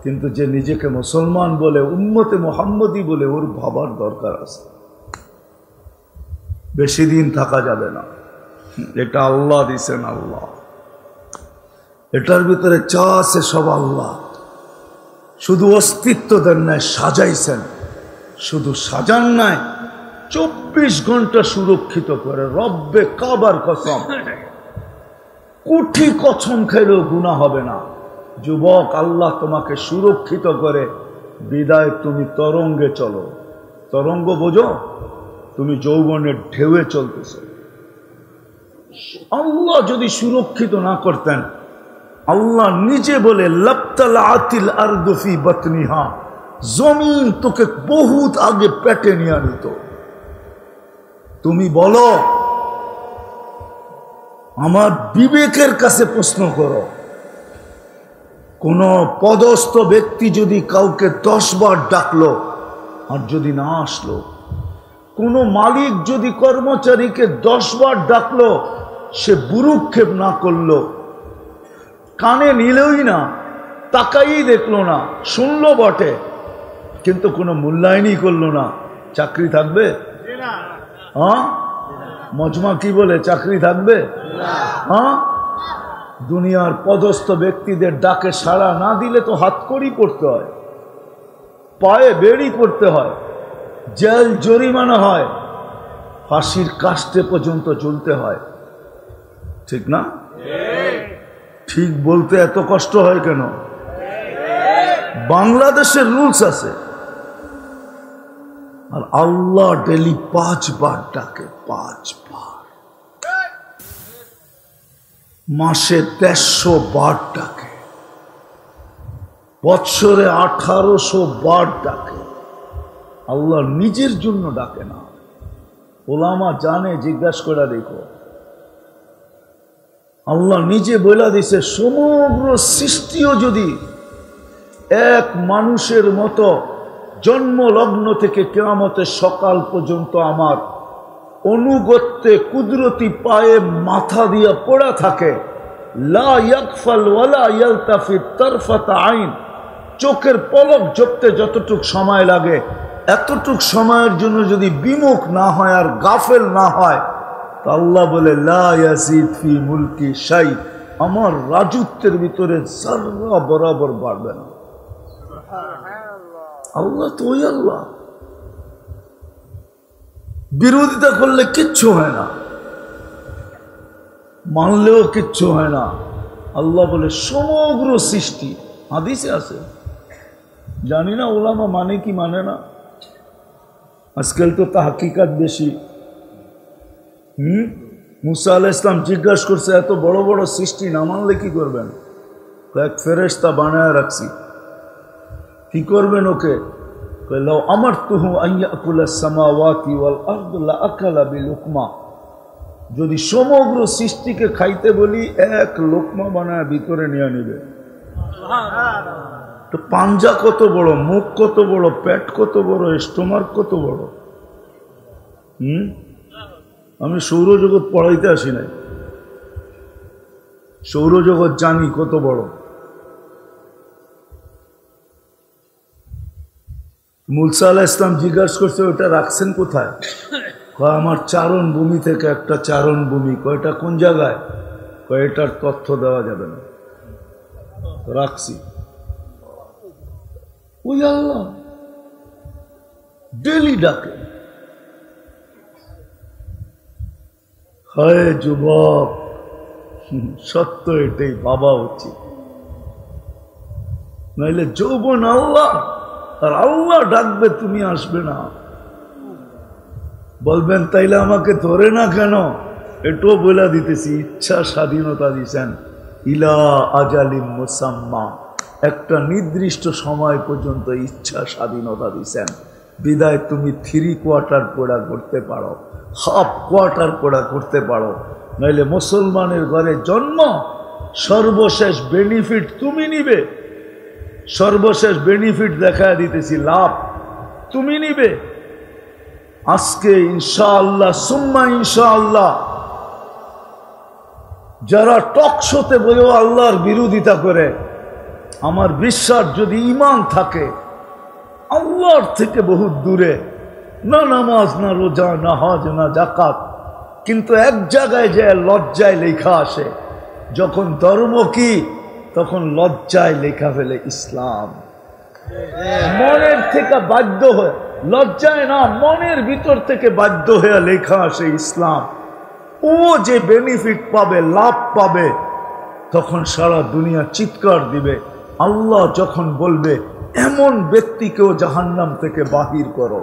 কিন্তু যে নিজেকে মুসলমান বলে, উম্মতে মুহাম্মদী বলে, ওর ভাবার দরকার আছে। বেশি দিন থাকা যাবে না, এটা আল্লাহ দিছেন, আল্লাহ এটার ভিতরে চা আছে সব আল্লাহ, শুধু অস্তিত্ব দেন নাই, সাজাইছেন, শুধু সাজান নাই, 24 ঘন্টা সুরক্ষিত করে। রব্বে কাবার কসম, কোটি কসম খাইলেও গুনাহ হবে না। যুবক, আল্লাহ তোমাকে সুরক্ষিত করে, বিদায় তুমি তরঙ্গে চলো। তরঙ্গ বোঝো? তুমি যৌবনের ঢেউয়ে চলতেছ। আল্লাহ যদি সুরক্ষিত না করতেন, আল্লাহ নিজে বলে লাবতালাতিল আরদু ফি বাতনিহা, জমিন তোকে বহুত আগে পেটে নিয়ে নিত। তুমি বলো, আমার বিবেকের কাছে প্রশ্ন করো, কোন পদস্থ ব্যক্তি যদি কাউকে 10 বার ডাকলো আর যদি না আসলো, কোন মালিক যদি কর্মচারীকে 10 বার ডাকলো, সে বুরুক্ষেপ না করলো, কানে নিলই না, তাকাই দেখলো না, শুনলো বটে কিন্তু কোনো মূল্যায়নই করলো না, চাকরি থাকবে? হ্যাঁ, মজমা কি বলে, চাকরি থাকবে? হ্যাঁ, দুনিয়ার পদস্থ ব্যক্তিদের ডাকে সাড়া না দিলে তো হাতকড়ি পড়তে হয়, পায়ে বেড়ি পড়তে হয়, জেল জরিমানা হয়, ফাঁসির কাস্টে পর্যন্ত ঝুলতে হয়, ঠিক না? ঠিক বলতে এত কষ্ট হয় কেন? বাংলাদেশের রুলস আছে, আর আল্লাহ ডেলি 5 বার ডাকে, 5 বার, মাসে 150 বার ডাকে, বৎসরে 1800 বার ডাকে। আল্লাহ নিজের জন্য ডাকে না, ওলামা জানে, জিজ্ঞাসা করে দেখো। আল্লাহ নিজে বলে দিছে, সমগ্র সৃষ্টিও যদি এক মানুষের মতো জন্ম লগ্ন থেকে কিয়ামতের সকাল পর্যন্ত আমার অনুগত্যে কুদরতি পায়ে মাথা দিয়া পড়া থাকে, লা ইয়াকফাল ওয়ালা ইয়ালতাফিত তারফাত আইন, চোখের পলক ঝপতে যতটুক সময় লাগে, এতটুক সময়ের জন্য যদি বিমুখ না হয় আর গাফেল না হয়, তো আল্লাহ বলে লা ইয়াজিদ ফি মুলকি শাই, আমার রাজত্বের ভিতরে যারা বরাবর বাড়বে না। আল্লাহ তো ওই আল্লাহ, বিরোধিতা করলে কিচ্ছু হয় না, মানলেও কিচ্ছু হয় না। আল্লাহ বলে সমগ্র সৃষ্টি, হাদিসে আছে, জানি না ওলামা মানে কি মানে না, আজকাল তো তাহকিকাত বেশি। মুসা আলাইহিস সালাম জিজ্ঞাসা করছে, এত বড় বড় সৃষ্টি না মানলে কি করবেন? এক ফেরেশতা বানায় রাখছি, কি করবেন ওকে? লাউ আমারতুহু আন ইয়াকুলাস সামাওয়াতি ওয়াল আরদু লাআকালা বিলুকমা, যদি সমগ্র সৃষ্টিকে খাইতে বলি, এক লোকমা বানায় ভিতরে নিয়ে নিবে। তো পাঞ্জা কত বড়, মুখ কত বড়, পেট কত বড়, স্টোমাক কত বড়। আমি সৌরজগৎ পড়াইতে আসি নাই, সৌরজগৎ জানি কত বড়। মুসা আলাইহিস সালাম জিজ্ঞাসা করছে ওটা রাখছেন কোথায়? কয় আমার চারণ ভূমি থেকে একটা চারণ ভূমি। কয়টা কোন জায়গায়? কয় এটার তথ্য দেওয়া যাবে না, রাখছি। ওই আল্লাহ ডেলি ডাকে। হয় যুবক, সত্য এটাই ভাবা উচিত, নাইলে যৌবন আল্লাহ, আর আল্লাহ ডাকবে তুমি আসবে না। বলবেন তাইলে আমাকে ধরে না কেন? এটাও বলে দিতেছি, ইচ্ছা স্বাধীনতা দিছেন ইলা আজালিম মুসাম্মা, একটা নির্দিষ্ট সময় পর্যন্ত ইচ্ছা স্বাধীনতা দিছেন। বিদায় তুমি 3 কোয়ার্টার পড়া করতে পারো, হাফ কোয়ার্টার পড়া করতে পারো, নাইলে মুসলমানের ঘরে জন্ম, সর্বশেষ বেনিফিট তুমি নিবে। সর্বশেষ বেনিফিট দেখায় দিতেছি, লাভ তুমি নিবে। আজকে ইনশাআল্লাহ সুম্মা ইনশাআল্লাহ যারা টক শোতে বলেও আল্লাহর বিরোধিতা করে, আমার বিশ্বাস যদি ঈমান থাকে আল্লাহর থেকে বহুত দূরে, না নামাজ, না রোজা, না হজ, না যাকাত, কিন্তু এক জায়গায় যে লজ্জায় লেখা আসে, যখন ধর্ম কি তখন লজ্জায় লেখা ফেলে ইসলাম। মনের থেকে বাধ্য হয়ে, লজ্জায় না, মনের ভিতর থেকে বাধ্য হয়ে লেখা আসে ইসলাম। ও যে বেনিফিট পাবে, লাভ পাবে, তখন সারা দুনিয়া চিৎকার দিবে। আল্লাহ যখন বলবে এমন ব্যক্তিকেও জাহান্নাম থেকে বাহির করো,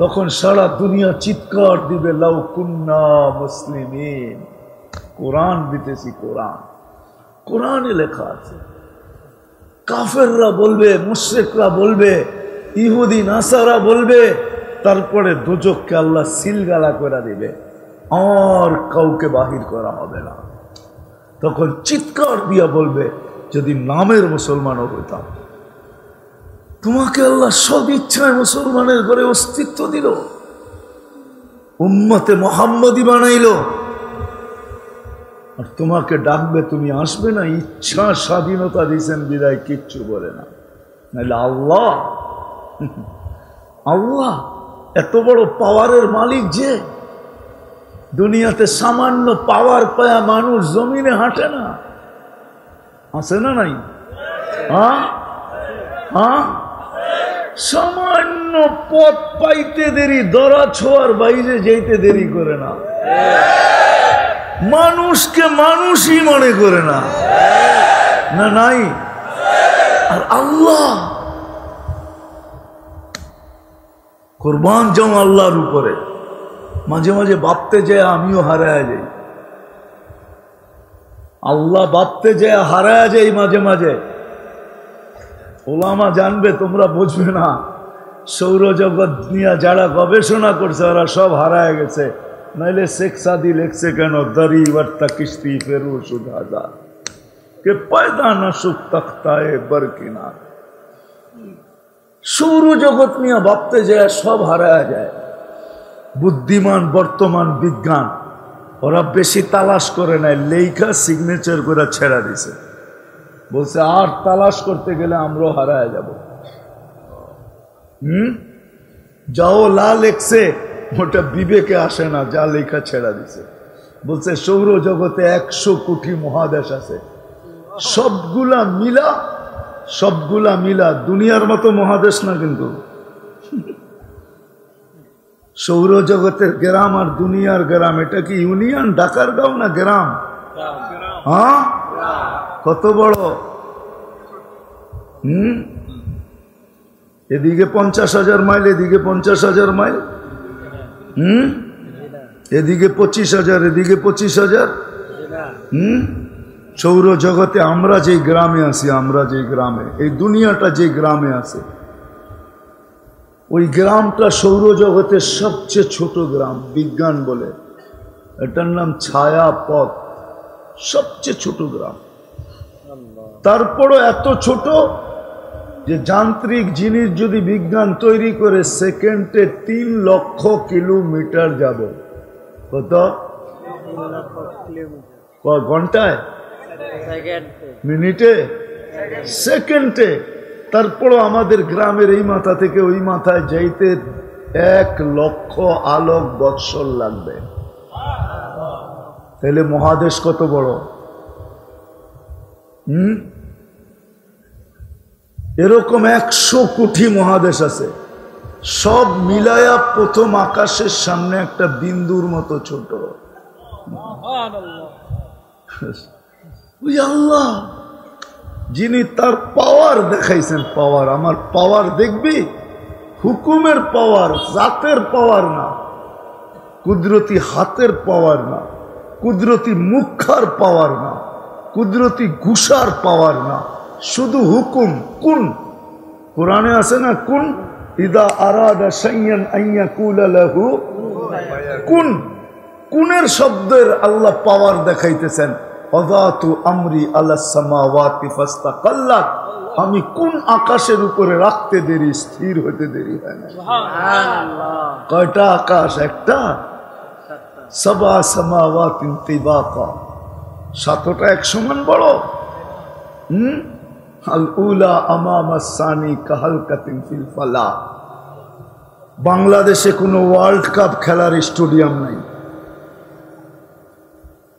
তখন সারা দুনিয়া চিৎকার দিবে লাউ কুন্না মুসলিমিন। কোরআন দিতেছি, কোরআন, কোরআনে লেখা আছে। কাফেররা বলবে, মুশরিকরা বলবে, ইহুদি নাসারা বলবে, তারপরে দোজখকে আল্লাহ সিলগালা করে দিবে, আর কাউকে বাহির করা হবে না। তখন চিৎকার দিয়া বলবে, যদি নামের মুসলমানও হইতাম। তোমাকে আল্লাহ সব ইচ্ছায় মুসলমানের ঘরে অস্তিত্ব দিল, উম্মতে মুহাম্মদী বানাইল, আর তোমাকে ডাকবে তুমি আসবে না। ইচ্ছা স্বাধীনতা দিয়েছেন বিদায় কিচ্ছু বলে না। নাহলে আল্লাহ, আল্লাহ এত বড় পাওয়ারের মালিক যে দুনিয়াতে সামান্য পাওয়ার পায়া মানুষ জমিনে হাঁটে না, আছে না নাই? হ্যাঁ হ্যাঁ, সামান্য পথ পাইতে দেরি, দরা ছোঁয়ার বাইরে যেতে দেরি করে না, মানুষকে মানুষই মনে করে না, না নাই? আর আল্লাহ কুরবান যাও আল্লাহর উপরে। মাঝে মাঝে ভাবতে যায় আমিও হারায় যাই, আল্লাহ ভাবতে যায় হারায় যাই মাঝে মাঝে। ওলামা জানবে, তোমরা বুঝবে না। সৌরজগৎ নিয়ে যারা গবেষণা করছে ওরা সব হারায় গেছে। নাইলে শেখ সাদি লেখছে কেন, দরি বর্তা কিস্তি ফেরু সুধাদা কে পয়দা না সুখ তখতায়ে বরকিনা। সৌরজগৎ নিয়ে ভাবতে যায় সব হারায় যায়। বুদ্ধিমান বর্তমান বিজ্ঞান ওরা বেশি তালাশ করে নাই, লেখা সিগনেচার করে ছেড়া দিছে, বলছে আর তালাশ করতে গেলে আমরাও হারায় যাব। যাও লা লেখছে ওটা বিবেকে আসে না, যা লেখা ছেড়া দিছে। বলছে সৌরজগতে 100 কোটি মহাদেশ আছে, সবগুলা মিলা দুনিয়ার মতো মহাদেশ না, কিন্তু সৌরজগতের গ্রাম আর দুনিয়ার গ্রাম, এটা কি ইউনিয়ন? ঢাকার গাঁও না গ্রাম? হ্যাঁ, কত বড়। এদিকে 50,000 মাইল, এদিকে 50,000 মাইল, এদিকে 25,000, এদিকে 25,000। সৌরজগতে আমরা যে গ্রামে আছি, আমরা যে গ্রামে, এই দুনিয়াটা যে গ্রামে আছে, ওই গ্রামটা সৌরজগতের সবচেয়ে ছোট গ্রাম। বিজ্ঞান বলে এটার নাম ছায়াপথ, সবচেয়ে ছোট গ্রাম। তারপরও এত ছোট যে যান্ত্রিক জিনিস যদি বিজ্ঞান তৈরি করে সেকেন্ডে 3 লক্ষ কিলোমিটার যাবে। কত? ঘন্টায়, মিনিটে, সেকেন্ডে তারপরও আমাদের গ্রামের এই মাথা থেকে ওই মাথায় যাইতে 1,00,000 আলোক বৎসর লাগবে। তাহলে মহাদেশ কত বড়? এরকম 100 কোটি মহাদেশ আছে, সব মিলায়া প্রথম আকাশের সামনে একটা বিন্দুর মতো ছোট। আল্লাহ যিনি তার পাওয়ার দেখাইছেন, পাওয়ার, আমার পাওয়ার দেখবি, হুকুমের পাওয়ার, জাতের পাওয়ার না, কুদরতি হাতের পাওয়ার না, কুদরতি মুখার পাওয়ার না, কুদরতি ঘুষার পাওয়ার না, শুধু হুকুম। কুন, কোরআনে আছে না, কুন ইদা আরাদা শাইয়ান আইয়াকুলা লাহু কুন। কুনের শব্দের আল্লাহ পাওয়ার দেখাইতেছেন। ওয়াদাতু আমরি আলাস সামাওয়াতি ফাস্তাকাল্লাত, আমি কোন আকাশের উপরে রাখতে দেরি, স্থির হতে দেরি হয় না। সুবহানাল্লাহ। কয়টা আকাশ? একটা। সাবা সামাওয়াতিন তিবাকা, 7টা এক সমান বড়। আল উলা আমামা সানি কাহালকাতিন ফিল ফালা। বাংলাদেশে কোনো ওয়ার্ল্ড কাপ খেলার স্টেডিয়াম নাই,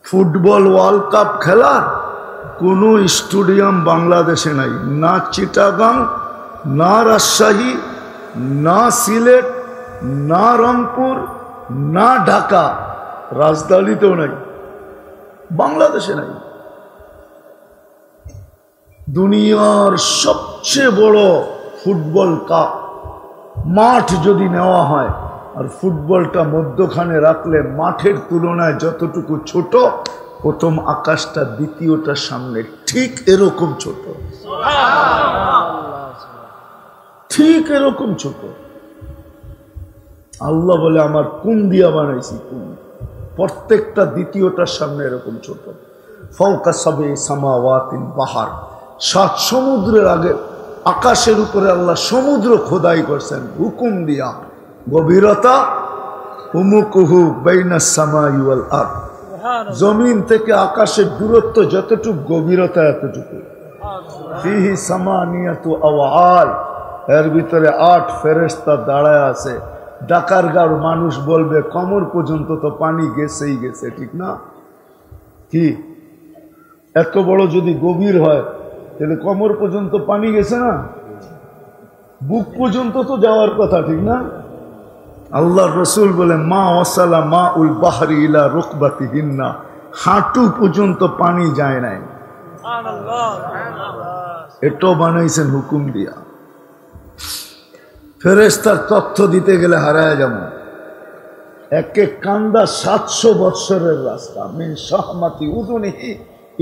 ফুটবল ওয়ার্ল্ড কাপ খেলার কোনো স্টেডিয়াম বাংলাদেশে নাই। না চিটাগাং, না রাজশাহী, না সিলেট, না রংপুর, না ঢাকা, রাজধানীতেও নাই, বাংলাদেশে নাই। দুনিয়ার সবচেয়ে বড় ফুটবল কাপ মাঠ যদি নেওয়া হয় আর ফুটবলটা মধ্যখানে রাখলে মাঠের তুলনায় যতটুকু ছোট, প্রথম আকাশটা দ্বিতীয়টার সামনে ঠিক এরকম ছোট, ঠিক এরকম ছোট। আল্লাহ বলে আমার কোন দিয়া বানাইছি, কোন প্রত্যেকটা দ্বিতীয়টার সামনে এরকম ছোট। ফাওকা সাবে সামাওয়াতিন বাহার, 7 সমুদ্রের আগে আকাশের উপরে আল্লাহ সমুদ্র খোদাই করছেন হুকুম দিয়া। গভীরতা উমুকুহু বাইনাস সামাই ওয়াল আরদ, জমিন থেকে আকাশের দূরত্ব যতটুকু, গভীরতা এতটুকু। ফিহি সামানিয়াতু আওয়াল, এর ভিতরে 8 ফেরেশতা দাঁড়ায় আছে। ঢাকার গাঁর মানুষ বলবে কোমর পর্যন্ত তো পানি গেছেই গেছে, ঠিক না? কি এত বড় যদি গভীর হয় তাহলে কোমর পর্যন্ত পানি গেছে না? বুক পর্যন্ত তো যাওয়ার কথা, ঠিক না? আল্লাহর রাসূল বলে মা ওয়াসালা মা উল বাহরি ইলা রুকবাতিহিন্না, হাঁটু পর্যন্ত পানি যায় নাই। এটাও বানাইছেন হুকুম দিয়া। ফেরেশতার তথ্য দিতে গেলে হারায় যাব। এক এক কান্দা 700 বৎসরের রাস্তা। মিন শাহমাতি উযুনিহি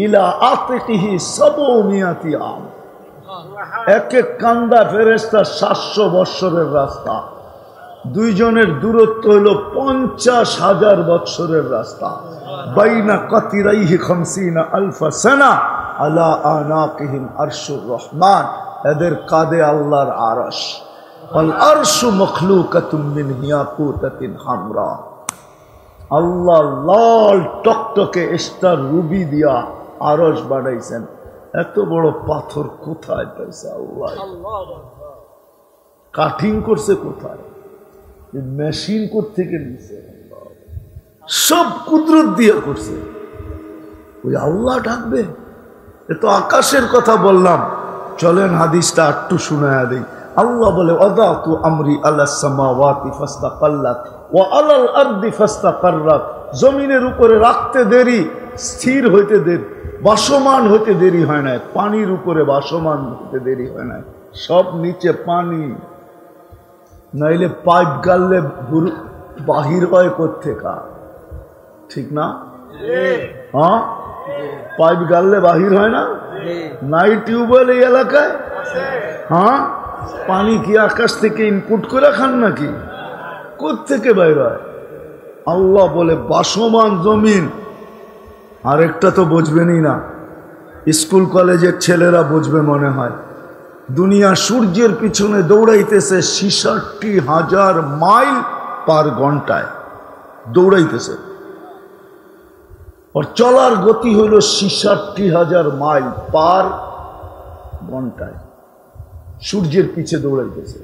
ইলা আতিকিহি 700 আম। এক এক কান্দা ফেরেশতা 700 বৎসরের রাস্তা। দুইজনের দূরত্ব হলো 50,000 বৎসরের রাস্তা। বাইনা কাতিরাইহি 50,000 সানা আলা আনাকিহিম আরশুর রহমান, এদের কাঁধে আল্লাহর আরশ। আল আরশু মখলুকাতুম মিন ইয়াকুতাতিন হামরা, আল্লাহ লাল টকটকে স্টার রুবি দিয়া আরশ বানাইছেন। এত বড় পাথর কোথায় পাইছে আল্লাহ? কাটিং করছে কোথায়? মেশিন কোত্থেকে নিছে? সব কুদরত দিয়ে করছে। ওই আল্লাহ ডাকবে? এ তো আকাশের কথা বললাম, চলেন হাদিসটা একটু শুনায়া দেই। আল্লাহ বলে ওয়াদাতু আমরি আলাস সামাওয়াতি ফাস্তাকাল্লাত ওয়া আলাল আরদি ফাস্তাকাররাত, জমিনের উপরে রাখতে দেরি, স্থির হইতে দেরি, বাসমান হইতে দেরি হয় না। পানির উপরে বাসমান হইতে দেরি হয় না, সব নিচে পানি। নাইলে পাইপ গাললে বাহির হয় কোত্থেকা, ঠিক না? হ্যাঁ, পাইপ গাললে বাহির হয় না? নাই টিউবওয়েল এই এলাকায়? হ্যাঁ, পানি কি আকাশ থেকে ইনপুট করে খান নাকি? কোত্থেকে বাইর হয়? আল্লাহ বলে বাসমান জমিন। আরেকটা তো বুঝবেনই না, স্কুল কলেজের ছেলেরা বুঝবে মনে হয়। দুনিয়া সূর্যের পিছনে দৌড়াইতেছে 66,000 মাইল পার ঘন্টায় দৌড়াইতেছে, আর চলার গতি হইল 66,000 মাইল পার ঘন্টায়। সূর্যের পিছে দৌড়াইতেছে।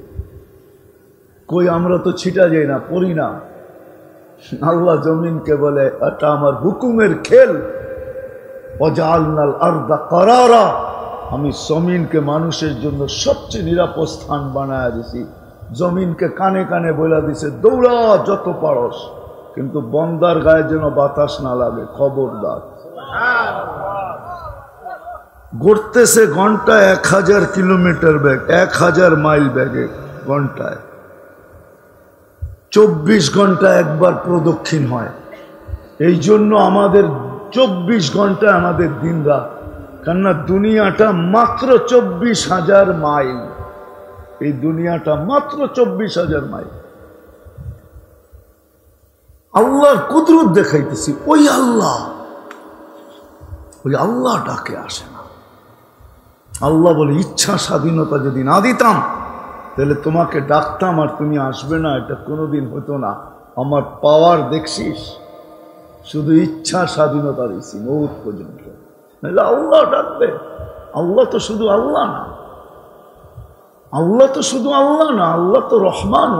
কই আমরা তো ছিটা যাই না, পড়ি না। আল্লাহ জমিনকে বলে এটা আমার হুকুমের খেল। ওয়াজআলনাল আরদা কারারা, আমি জমিনকে মানুষের জন্য সবচেয়ে নিরাপদ স্থান বানায় দিছি। জমিনকে কানে কানে বলে দিছে দৌড়া যত পারস, কিন্তু বন্দার গায়ে যেন বাতাস না লাগে, খবরদার। ঘুরতেছে ঘন্টায় 1000 কিলোমিটার বেগ, 1000 মাইল বেগে ঘন্টায়। 24 ঘন্টা একবার প্রদক্ষিণ হয়। এই জন্য আমাদের 24 ঘন্টায় আমাদের দিন রাত, কেননা দুনিয়াটা মাত্র 24,000 মাইল। এই দুনিয়াটা মাত্র 24,000 মাইল। আল্লাহর কুদরত দেখাইতেছি। ওই আল্লাহ ডাকে আসে না। আল্লাহ বলে ইচ্ছা স্বাধীনতা যদি না দিতাম তাহলে তোমাকে ডাকতাম আর তুমি আসবে না, এটা কোনোদিন হতো না। আমার পাওয়ার দেখছিস, শুধু ইচ্ছা স্বাধীনতা দিচ্ছি মৌত পর্যন্ত। আল্লাহ ডাকবে। আল্লাহ তো শুধু আল্লাহ না, আল্লাহ তো শুধু আল্লাহ না, আল্লাহ তো রহমান,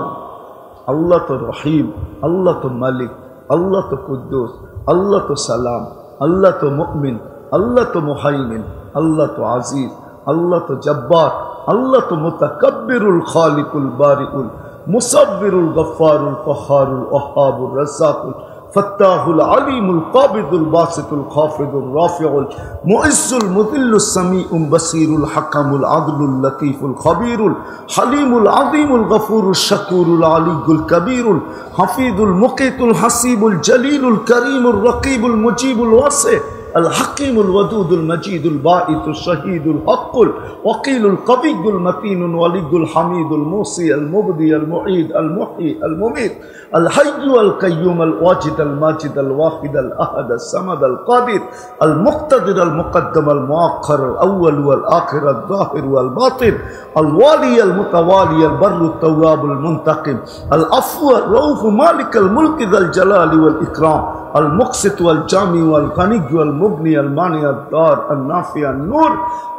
আল্লাহ তো রহিম, আল্লাহ তো মালিক, আল্লাহ তো কুদ্দুস, আল্লাহ তো সালাম, আল্লাহ তো মুমিন, আল্লাহ তো মুহাইমিন, আল্লাহ তো আজিজ, আল্লাহ তো জব্বার, আল্লাহ তো মুতাকাব্বিরুল খালিকুল বারিউল মুসাব্বিরুল গফফারুল কহারুল ওয়াহাবুর রাজ্জাকুল ফত্তাহুল আলিমুল কাবিদুল বাসিতুল খাফিদুল রাফিউল মুইজ্জুল মুযিল্লুস সামিউল বাসিরুল হাকামুল আদলুল লতীফুল খবীরুল হালিমুল আযীমুল গফুরুশ শাকুরুল আলিয়ুল কবীরুল হাফিজুল মুকিতুল হাসিবুল জলিলুল করিমুর রকিবুল মুজিবুল ওয়াসি الحكيم الودود المجيد الباعث الشهيد الحق الوكيل القوي المتين الولي الحميد الموصي المبدي المعيد المحيي المميت الحي القيوم الواجد الماجد الواحد الأحد الصمد القادر المقتدر المقدم المؤخر الأول والآخر الظاهر والباطن الوالي المتوالي البر التواب المنتقم العفو الرؤوف مالك الملك ذا الجلال والإكرام المقسط والجامع والغني والمغني المانع الدار النافع النور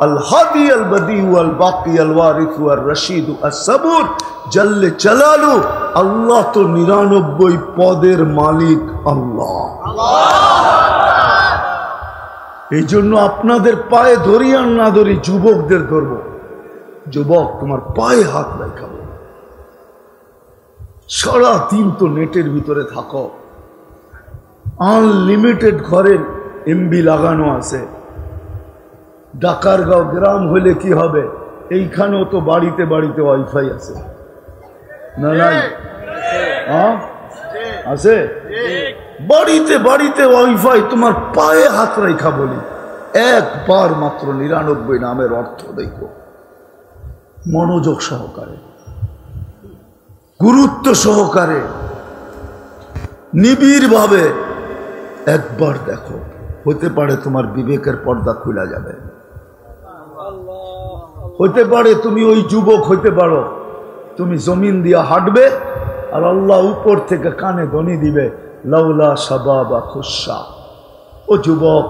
الهادي البديع والباقي الوارث والرشيد الصبور جل جلاله আল্লাহ তো 99 পদের মালিক আল্লাহ। এই জন্য আপনাদের পায়ে ধরি আর না ধরি, যুবকদের ধরব। যুবক তোমার পায়ে হাত রাখাবো। সারাদিন তো নেটের ভিতরে থাকো, আনলিমিটেড ঘরের এমবি লাগানো আছে। ডাকারগাঁও গ্রাম হলে কি হবে, এইখানেও তো বাড়িতে বাড়িতে ওয়াইফাই আছে না? নাই? হ্যাঁ আছে, বাড়িতে বাড়িতে ওয়াইফাই। তোমার পায়ে হাত রেখা বলি, একবার মাত্র 99 নামের অর্থ দেখো, মনোযোগ সহকারে, গুরুত্ব সহকারে, নিবিড় ভাবে একবার দেখো। হতে পারে তোমার বিবেকের পর্দা খুলে যাবে। হতে পারে তুমি ওই যুবক হইতে পারো, তুমি জমিন দিয়া হাঁটবে আর আল্লাহ উপর থেকে কানে ধ্বনি দিবে লাউলা শাবাবা খুশা। ও যুবক,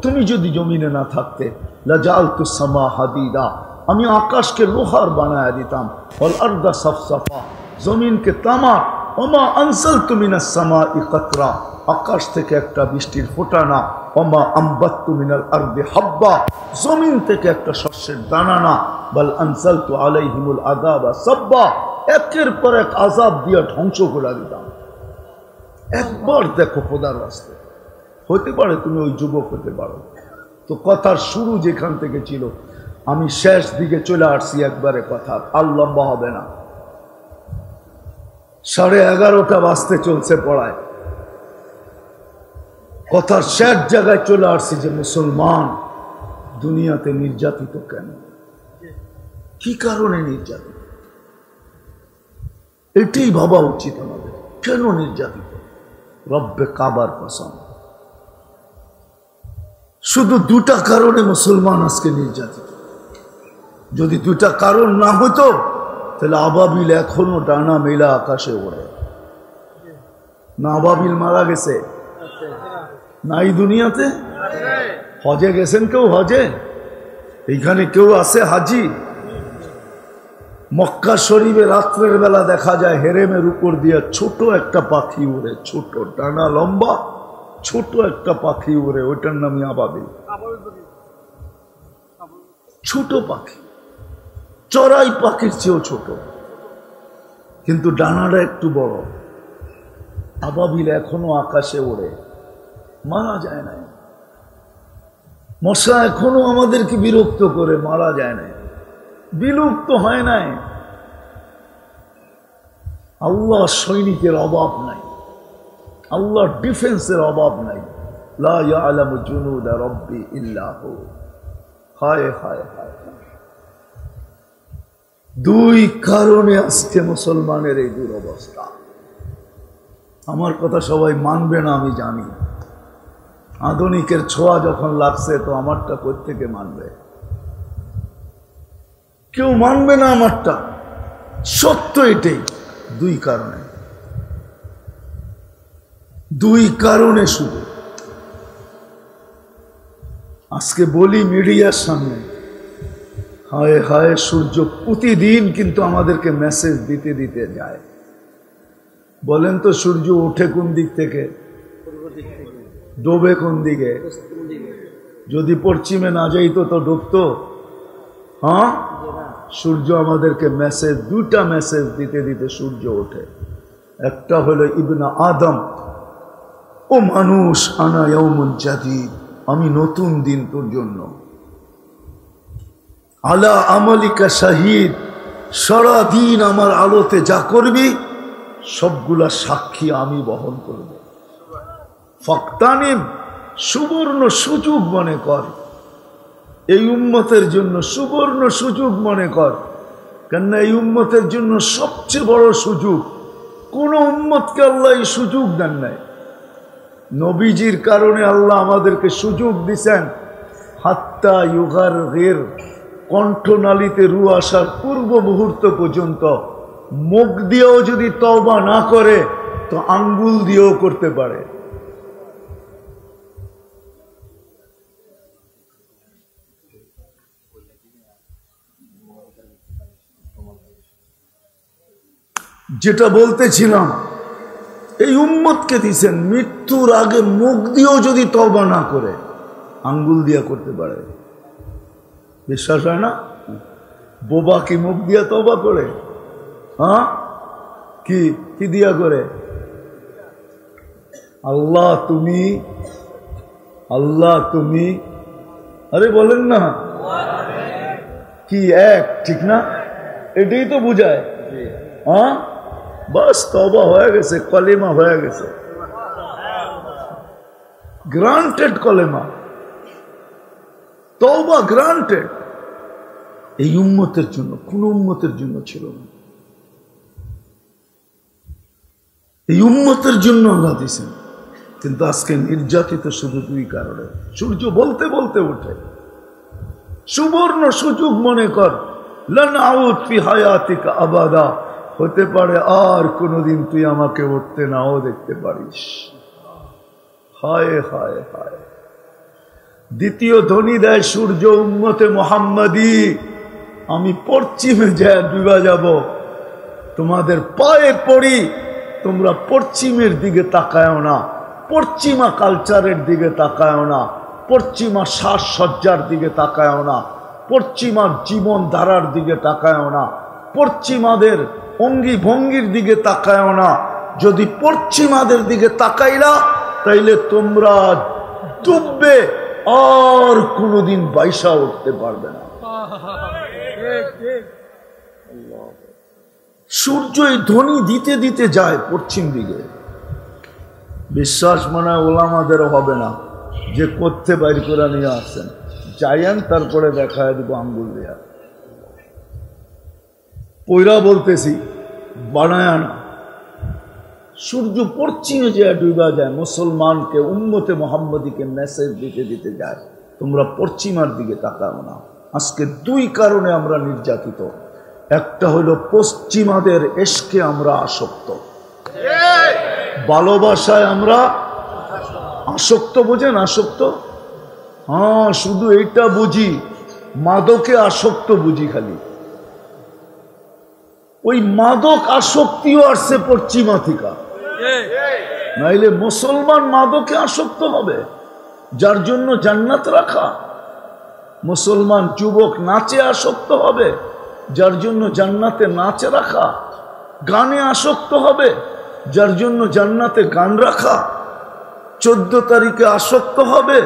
তুমি যদি জমিনে না থাকতে লাজালতু সামা হাদিদা, আমি আকাশকে লোহার বানায় দিতাম, ওয়াল আরদা সাফসাফা, জমিনকে তামা, ওমা আনসালতু মিনাস সামাই কাতরা, আকাশ থেকে একটা বৃষ্টির ফোঁটা না, ওমা আম্বাততু মিনাল আরদি হাব্বা, জমিন থেকে একটা শস্যের দানা না, বাল আনসালতু আলাইহিমুল আযাবা সাব্বা, একের পর এক আযাব দিয়ে ধ্বংস করে দিতাম। একবার দেখো খোদার রাস্তায়। হতে পারে তুমি ওই যুবক হতে পারো। তো কথার শুরু যেখান থেকে ছিল, আমি শেষ দিকে চলে আসছি একবারে, কথা আর লম্বা হবে না। 11:30 বাজতে চলছে পড়ায়, কথার শেষ জায়গায় চলে আসছি যে মুসলমান দুনিয়াতে নির্যাতিত কেন, কি কারণে নির্যাতিত, এটাই ভাবা উচিত আমাদের। কেন নির্যাতিত? রব্বে কাবার কসম, শুধু 2টা কারণে মুসলমান আজকে নির্যাতিত। যদি 2টা কারণ না হতো তাহলে আবাবিল এখনো ডানা মেলা আকাশে ওড়ে না। আবাবিল মারা গেছে নাই দুনিয়াতে? হজে গেছেন কেউ? হজে এইখানে কেউ আছে হাজি? মক্কা শরীফে রাত্রের বেলা দেখা যায় হেরেমের উপর দিয়ে ছোট একটা পাখি উড়ে, ছোট ডানা লম্বা ছোট একটা পাখি উড়ে, ওইটার নামই আবাবিল। ছোট পাখি, চড়াই পাখির চেয়েও ছোট, কিন্তু ডানাটা একটু বড়। আবাবিল এখনো আকাশে ওড়ে, মারা যায় না। মশা এখনো আমাদেরকে বিরক্ত করে, মারা যায় না, বিলুপ্ত হয় নাই। আল্লাহ সৈনিকের অভাব নাই, আল্লাহ ডিফেন্সের অভাব নাই। লা ইয়ালামু জুনুদা রাব্বি ইল্লা হু। হায় হায় হায়, দুই কারণে আজকে মুসলমানের এই দুরবস্থা। আমার কথা সবাই মানবে না আমি জানি, আধুনিকের ছোঁয়া যখন লাগছে তো আমারটা প্রত্যেকে মানবে, কেউ মানবে না আমারটা। সত্য এটাই। দুই কারণে, দুই কারণে শুধু। আজকে বলি মিডিয়ার সামনে, হায় হায় সূর্য প্রতিদিন কিন্তু আমাদেরকে মেসেজ দিতে দিতে যায়। বলেন তো সূর্য ওঠে কোন দিক থেকে, ডোবে কোন দিকে? যদি পশ্চিমে না যাইতো তো ডুবতো? হ্যাঁ, সূর্য আমাদেরকে মেসেজ, দুটা মেসেজ দিতে দিতে সূর্য ওঠে। একটা হলো ইবনা আদম, ও মানুষ, আনা ইয়াউমুন জাদীদ, আমি নতুন দিন তোর জন্য। আলা আমালিকা শাহিদ, সারাদিন আমার আলোতে যা করবি সবগুলা সাক্ষী আমি বহন করব। ফাক্তানিম, সুবর্ণ সুযোগ মনে কর, এই উম্মতের জন্য সুবর্ণ সুযোগ মনে কর। কেননা এই উম্মতের জন্য সবচেয়ে বড় সুযোগ। কোন উম্মতকে আল্লাহ এই সুযোগ দেন নাই। নবীজির কারণে আল্লাহ আমাদেরকে সুযোগ দিছেন, হাত্তা ইউগারগির, কণ্ঠনালীতে রু আসার পূর্ব মুহূর্ত পর্যন্ত মুখ দিয়েও যদি তওবা না করে তো আঙ্গুল দিয়েও করতে পারে। যেটা বলতেছিলাম, এই উম্মতকে দিছেন মৃত্যুর আগে মুখ দিয়েও যদি তওবা না করে আঙ্গুল দিয়া করতে পারে। বিশ্বাস হয় না? বোবা কি মুখ দিয়া তওবা করে? হ্যাঁ, কি কি দিয়া করে? আল্লাহ তুমি, আল্লাহ তুমি, আরে বলেন না কি এক, ঠিক না? এটাই তো বুঝায়। হ্যাঁ, বাস তওবা হয়ে গেছে, কলেমা হয়ে গেছে, গ্রান্টেড কলেমা, তওবা গ্রান্টেড। এই উম্মতের জন্য, কোন উম্মতের জন্য ছিল না, এই উম্মতের জন্য আল্লাহ দিয়েছেন। কিন্তু আজকে নির্যাতিত শুধু দুই কারণে। সূর্য বলতে বলতে ওঠে, সুবর্ণ সুযোগ মনে কর, লান আউদ ফি হায়াতিকা আবাদা, হতে পারে আর কোনদিন তুই আমাকে উঠতে নাও দেখতে পারিস। হায় হায় হায়। দ্বিতীয় ধ্বনি দেয় সূর্য উম্মতে মুহাম্মাদি, আমি পশ্চিমে যায় ডুবা যাব, তোমাদের পায়ে পড়ি, তোমরা পশ্চিমের দিকে তাকায়ও না, পশ্চিমা কালচারের দিকে তাকায়ও না, পশ্চিমা সাজসজ্জার দিকে তাকায়ও না, পশ্চিমার জীবনধারার দিকে তাকায়ও না, পশ্চিমাদের অঙ্গি ভঙ্গির দিকে তাকায়ও না। যদি পশ্চিমাদের দিকে তাকাইলা তাইলে তোমরা ডুববে, আর কোনোদিন বাইসা উঠতে পারবে না। সূর্য এই ধ্বনি দিতে দিতে যায় পশ্চিম দিকে। বিশ্বাস মনে হয় ওলামাদেরও হবে না যে করতে বাইর করে নিয়ে আসছেন, যাইয়েন তারপরে দেখায় দিব আঙ্গুল দেয়া। পয়রা বলতেছি, বানায় না। সূর্য পশ্চিমে যায় ডুবা যায়, মুসলমানকে উম্মতে মুহাম্মদীকে মেসেজ দিতে দিতে যায়, তোমরা পশ্চিমার দিকে তাকাও না। আজকে দুই কারণে আমরা নির্যাতিত। একটা হলো পশ্চিমাদের এশকে আমরা আসক্ত, ভালোবাসায় আমরা আসক্ত। বোঝেন আসক্ত? হ্যাঁ, শুধু এইটা বুঝি, মাদকে আসক্ত বুঝি খালি। ওই মাদক আসক্তিও আসছে পশ্চিমা থেকে, নাইলে মুসলমান মাদকে আসক্ত হবে, যার জন্য জান্নাত রাখা। মুসলমান যুবক নাচে আসক্ত হবে, যার জন্য জান্নাতে নাচ রাখা। গানে আসক্ত হবে, যার জন্য জান্নাতে গান রাখা। 14 তারিখে আসক্ত হবে,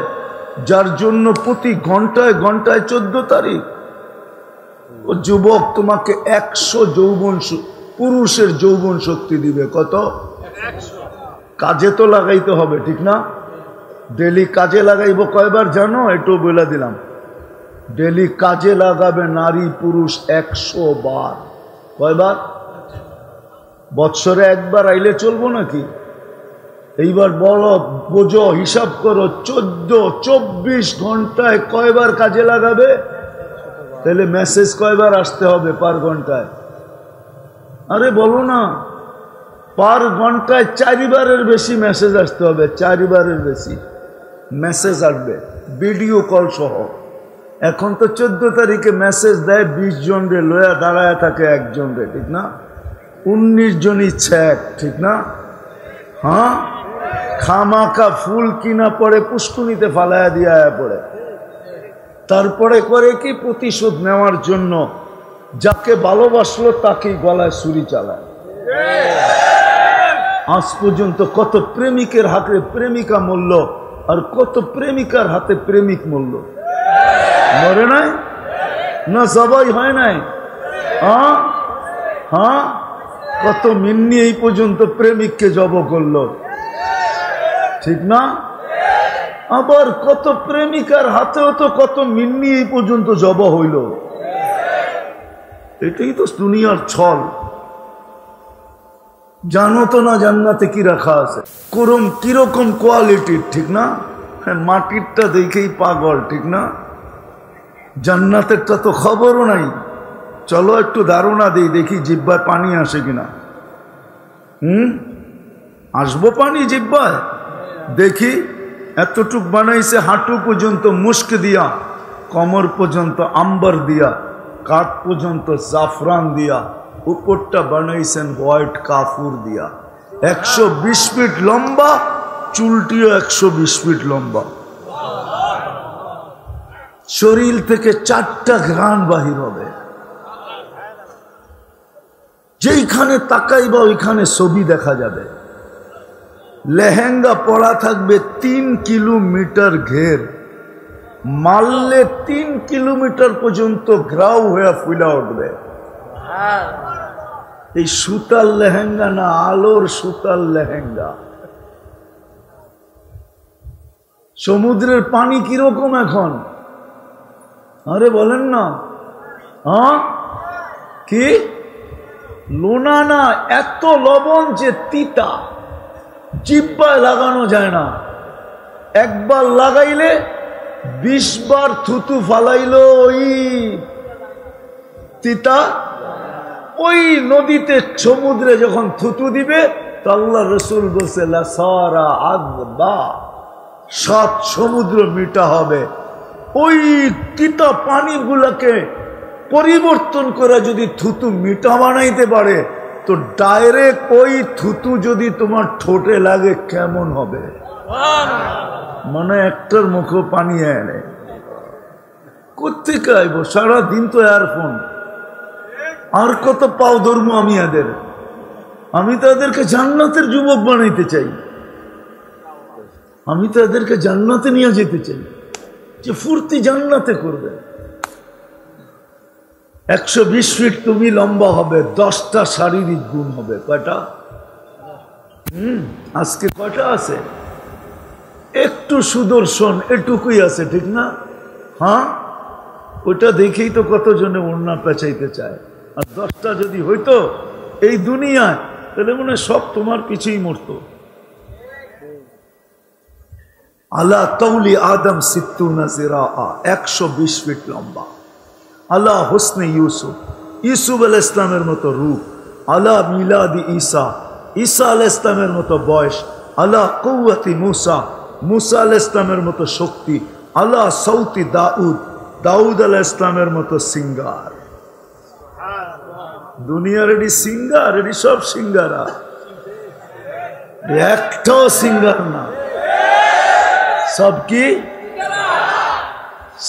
যার জন্য প্রতি ঘন্টায় ঘন্টায় 14 তারিখ। ও যুবক তোমাকে 100 পুরুষের যৌবন শক্তি দিবে। কত? কাজে তো লাগাইতে হবে, ঠিক না? ডেলি কাজে লাগাইব কয়বার জানো? একটু বলে দিলাম, ডেলি কাজে লাগাবে নারী পুরুষ 100 বার। কয়বার? বৎসরে একবার আইলে চলবো নাকি? এইবার বলো, বোঝো, হিসাব করো, 24 ঘন্টায় কয়বার কাজে লাগাবে? তাহলে মেসেজ কয়বার আসতে হবে পার ঘন্টায়? আরে বলো না, পার ঘন্টায় 4 বারের বেশি মেসেজ আসতে হবে। 4 বারের বেশি মেসেজ আসবে, ভিডিও কল সহ। এখন তো 14 তারিখে মেসেজ দেয় 20 জন রে লয়া দাঁড়ায় থাকে একজন রে, ঠিক না? 19 জন ইচ্ছা এক, ঠিক না? হ্যাঁ, খামাখা ফুল কিনা পড়ে পুষ্কুনিতে ফালায়া দিয়া পড়ে। তারপরে করে কি, প্রতিশোধ নেওয়ার জন্য যাকে ভালোবাসলো তাকেই গলায় ছুরি চালায়। আজ পর্যন্ত কত প্রেমিকের হাতে প্রেমিকা মরল, আর কত প্রেমিকার হাতে প্রেমিক মরল। মরে নাই না? সবাই হয় নাই? হ্যাঁ হ্যাঁ, কত মিন্নি এই পর্যন্ত প্রেমিককে জব করলো, ঠিক না? আবার কত প্রেমিকার হাতেও তো কত মিন্নি এই পর্যন্ত জব হইল। এটাই তো দুনিয়ার ছল। জানো তো না জান্নাতে কি রাখা আছে, কিরকম কোয়ালিটির, ঠিক না? হ্যাঁ, মাটিরটা দেখেই পাগল, ঠিক না? জান্নাতেরটা তো খবরও নাই। চলো একটু ধারণা দিই, দেখি জিহ্বায় পানি আসে কিনা। আসবো পানি জিহ্বায়? দেখি। এতটুক বানাইছে হাঁটু পর্যন্ত মুস্ক দিয়া, কমর পর্যন্ত আম্বার দিয়া, কাঠ পর্যন্ত জাফরান দিয়া, উপরটা বানাইছেন হোয়াইট কাফুর দিয়া। 120 ফিট লম্বা, চুলটিও 120 ফিট লম্বা। শরীর থেকে 4টা ঘ্রাণ বাহির হবে। যেইখানে তাকাইবা ওইখানে ছবি দেখা যাবে। লেহেঙ্গা পরা থাকবে 3 কিলোমিটার ঘের, মারলে 3 কিলোমিটার পর্যন্ত গ্রাউ হয়ে ফুলা উঠবে। এই সুতার লেহেঙ্গা না, আলোর সুতার লেহেঙ্গা। সমুদ্রের পানি কিরকম এখন? আরে বলেন না। হ্যাঁ, কি লোনা না, এত লবণ যে তিতা, জিহ্বায় লাগানো যায় না। একবার লাগাইলে 20 বার থুতু ফালাইলো ওই তিতা। ওই নদীতে সমুদ্রে যখন থুতু দিবে, তো আল্লাহ রসুল বলছে লাসারা আযবা, 7 সমুদ্র মিটা হবে। ওই তিতা পানিগুলাকে পরিবর্তন করে যদি থুতু মিঠা বানাইতে পারে, তো ডাইরেক্ট ওই থুতু যদি তোমার ঠোঁটে লাগে কেমন হবে? মানে একটার মুখে পানি এনে কোত্থেকে আইব? সারাদিন তো এয়ারফোন, আর কত পাও ধর্ম আমি এদের। আমি তো এদেরকে জান্নাতের যুবক বানাইতে চাই। আমি তো এদেরকে জান্নাতে নিয়ে যেতে চাই, যে ফুর্তি জান্নাতে করবে। 120 ফিট তুমি লম্বা হবে, 10টা শারীরিক গুণ হবে। কয়টা? আজকে কয়টা আছে? একটু সুদর্শন এটুকুই আছে, ঠিক না? হ্যাঁ, ওইটা দেখেই তো কতজনে ওড়না পেঁচাইতে চায়। আর 10টা যদি হইতো এই দুনিয়ায়, তাহলে মনে হয় সব তোমার পিছুই মরত। আলা তৌলি আদম 60 জিরাআ, 120 ফিট লম্বা। আলা হুসনে ইউসুফ, ইউসুফ আলাইহিস সালামের মতো রূপ। আলা মিলাদি ঈসা, ঈসা আলাইহিস সালামের মতো বয়স। আলা কুওয়াতি মুসা, মুসা আলাইহিস সালামের মতো শক্তি। আলা সৌতি দাউদ, দাউদ আলাইহিস সালামের মতো সিঙ্গার। দুনিয়ার এটি সিঙ্গার, এটি সব সিঙ্গারা, একটাও সিঙ্গার না। সব কি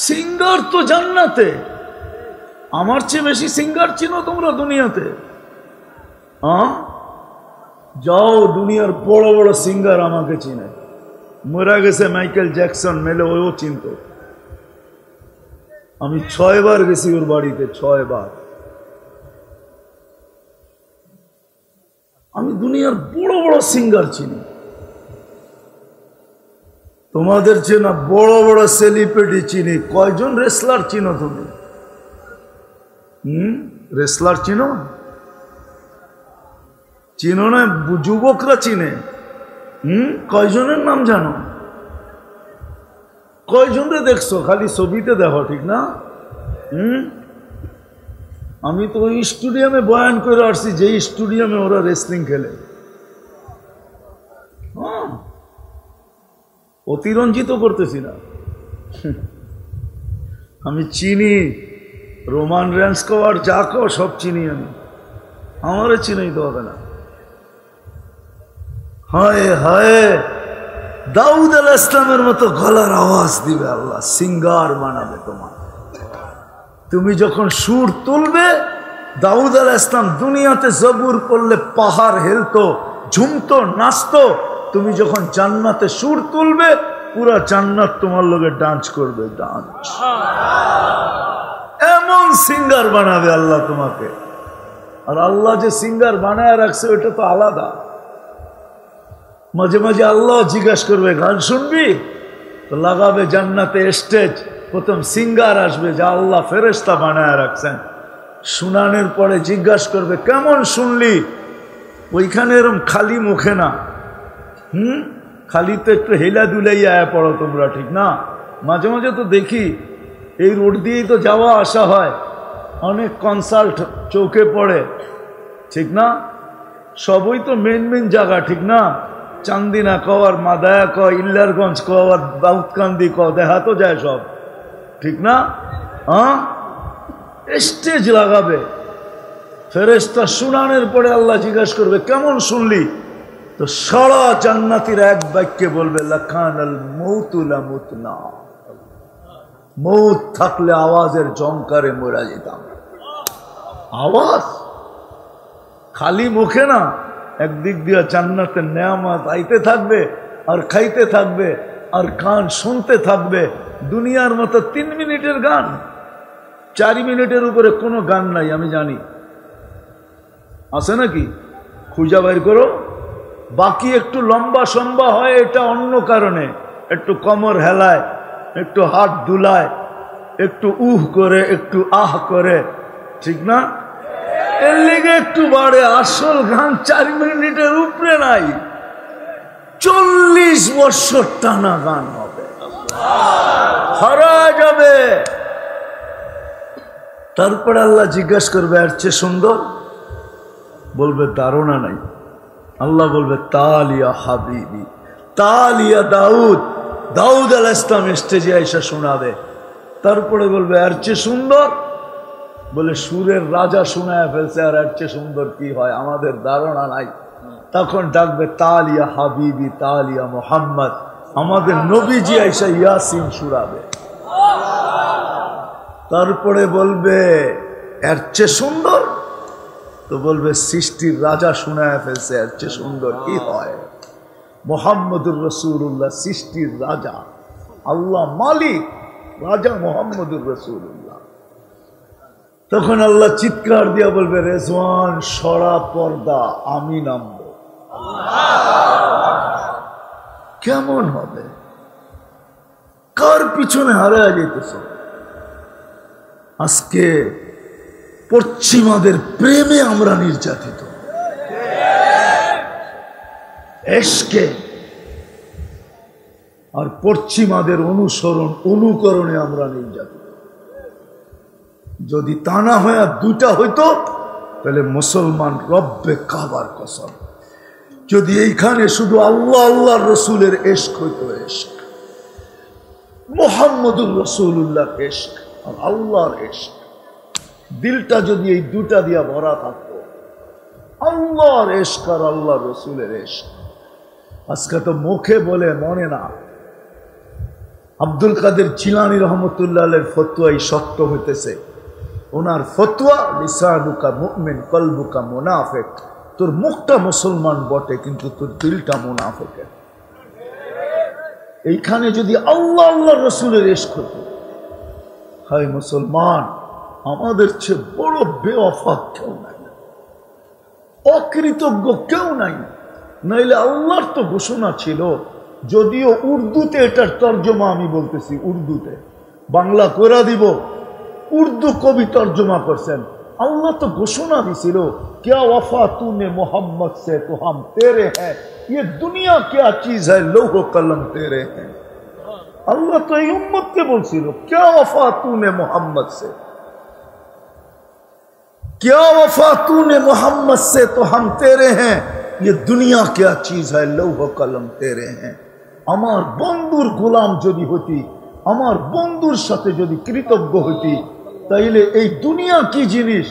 সিঙ্গার? তো জান্নাতে আমার চেয়ে বেশি সিঙ্গার চিনো তোমরা দুনিয়াতে? যাও দুনিয়ার বড় বড় সিঙ্গার আমাকে চিনে। মরা গেছে মাইকেল জ্যাকসন, মেলে ওও চিনত। আমি 6 বার গেছি ওর বাড়িতে, 6 বার। আমি দুনিয়ার বড় বড় সিঙ্গার চিনি। তোমাদের চেনা বড় বড় সেলিব্রিটি চিনি। কয়জন রেসলার চিনো তুমি? রেসলার চিনো? চিনো না? যুবকরা চিনে। কয়জনের নাম জানো? কয়জনরে দেখছো? খালি ছবিতে দেখো, ঠিক না? আমি তো ওই স্টেডিয়ামে বয়ান করে আসছি যে স্টেডিয়ামে ওরা রেসলিং খেলে। অতিরঞ্জিত করতেছি না। আমি চিনি রোমান রেন্স আর যা কো সব চিনি আমি। আমারে চিনেই তো হবে না। হায় হায়, দাউদ আলাইহিস সালামের মতো গলার আওয়াজ দিবে আল্লাহ, সিঙ্গার বানাবে তোমার। তুমি যখন সুর তুলবে, দাউদ আলাইহিস সালাম দুনিয়াতে জবুর করলে পাহাড় হেলতো, ঝুমতো, নাচতো। তুমি যখন জান্নাতে সুর তুলবে, পুরা জান্নাত তোমার লগে ডান্স করবে, ডান্স। এমন সিঙ্গার বানাবে আল্লাহ তোমাকে। আর আল্লাহ যে সিঙ্গার বানায় রাখছে ওটা তো আলাদা। মাঝে মাঝে আল্লাহ জিজ্ঞাসা করবে, গান শুনবি? তো লাগাবে জান্নাতে স্টেজ, প্রথম সিঙ্গার আসবে যা আল্লাহ ফেরেশতা বানায় রাখছেন। শুনানোর পরে জিজ্ঞাসা করবে, কেমন শুনলি? ওইখানে এরম খালি মুখে না, খালি তো একটু হেলা দুলাইয়া পড়ো তোমরা, ঠিক না? মাঝে মাঝে তো দেখি এই রোড দিয়েই তো যাওয়া আসা হয়, অনেক কনসাল্ট চৌকে পড়ে, ঠিক না? সবই তো মেন মেন জায়গা, ঠিক না? চান্দিনা কও, আর মাদায়া কও, ইল্লারগঞ্জ কও, আর দাউদকান্দি কও, দেখা তো যায় সব, ঠিক না? স্টেজ লাগাবে ফেরেশতা। শুনানোর পরে আল্লাহ জিজ্ঞাসা করবে, কেমন শুনলি? তো সারা জান্নাতীরা এক বাক্যে বলবে, লাকানাল মৌতু লামুতনা। মৌত থাকলে আওয়াজের জংকারে মরা যেতাম। আওয়াজ খালি মুখে না, একদিক দিয়ে জান্নাতের নেয়ামত আইতে থাকবে আর খাইতে থাকবে, আর কান শুনতে থাকবে। দুনিয়ার মতো 3 মিনিটের গান, 4 মিনিটের উপরে কোনো গান নাই, আমি জানি। আছে নাকি? খুঁজা বাইর করো। বাকি একটু লম্বা সম্বা হয়, এটা অন্য কারণে, একটু কোমর হেলায়, একটু হাত দুলায়, একটু উহ করে, একটু আহ করে, ঠিক না? এর লেগে একটু বাড়ে। আসল গান 4 মিনিটের উপরে নাই, 40 বছর টানা গান হবে, হারা যাবে। তারপরে আল্লাহ জিজ্ঞাসা করবে, এর চেয়ে সুন্দর? বলবে ধারণা নাই। আল্লাহ বলবে, তালিয়া হাবিবি, তালিয়া দাউদ। দাউদ আলাইহিস সালাম স্টেজে আইসা শোনাবে। তারপরে বলবে, এর চেয়ে সুন্দর? বলে সুরের রাজা শোনায় ফেলছে, আর এর চেয়ে সুন্দর কি হয় আমাদের ধারণা নাই। তখন ডাকবে, তালিয়া হাবিবি, তালিয়া মোহাম্মদ। আমাদের নবীজি আইসা ইয়াসিন শুনাবে। তারপরে বলবে, এর চেয়ে সুন্দর? তো বলবে, সৃষ্টির রাজা শোনায় ফেলছে, এর চেয়ে সুন্দর কি হয়? মুহাম্মদুর রাসূলুল্লাহ সৃষ্টির রাজা, আল্লাহ মালিক, রাজা মুহাম্মদুর রাসূলুল্লাহ। তখন আল্লাহ চিৎকার দিয়া বলবে, রেজওয়ান সরা পর্দা, আমি নামব। কেমন হবে? কার পিছনে হারায় যেতেছ? আজকে পশ্চিমাদের প্রেমে আমরা নির্যাতিত, এশকে আর পশ্চিমাদের অনুকরণে আমরা নির্যাতিত। যদি তা না হয় দুটা হইতো, তাহলে মুসলমান রব্বে কাবার কসম, যদি এইখানে শুধু আল্লাহ আল্লাহর রসুলের এশক হইতো, এশক মুহাম্মদুর রাসূলুল্লাহ এশক আর আল্লাহর এশক, দিলটা যদি এই দুটা দিয়া ভরা থাকতো, আল্লাহর ইশক আর আল্লাহ রসুলের ইশক। আজকে তো মুখে বলে মনে না। আব্দুল কাদের জিলানী রহমতুল্লাহ আলাইহির ফতোয়াই সত্য হইতেছে। ওনার ফতোয়া, লিসানুকা মুমিন কলবুকা মুনাফিক। তোর মুখটা মুসলমান বটে, কিন্তু তোর দিলটা মুনাফিকের। এইখানে যদি আল্লাহ আল্লাহ রসুলের ইশক হতো, হায় মুসলমান, আমাদের চেয়ে বড় বেওয়াফা কেউ নাই, অকৃতজ্ঞ কেউ নাই। নাইলে আল্লাহর তো ঘোষণা ছিল, যদিও উর্দুতে এটার তর্জমা আমি বলতেছি, উর্দুতে, বাংলা করে দিব, উর্দু কবি তর্জমা করছেন। আল্লাহ তো ঘোষণা দিছিল, क्या वफा तूने मोहम्मद से तो हम तेरे हैं, ये दुनिया क्या चीज है, लौह कलम तेरे हैं। अल्लाह तो ये उम्मत के बोलছিল, क्या वफा तूने मोहम्मद से, क्या वफा तूने मोहम्मद से तो हम तेरे हैं, ये दुनिया क्या चीज है, लौह कलम तेरे हैं। আমার বন্ধুর গোলাম যদি হতি, আমার বন্ধুর সাথে যদি কৃতজ্ঞ হইতি, তাইলে এই দুনিয়া কি জিনিস।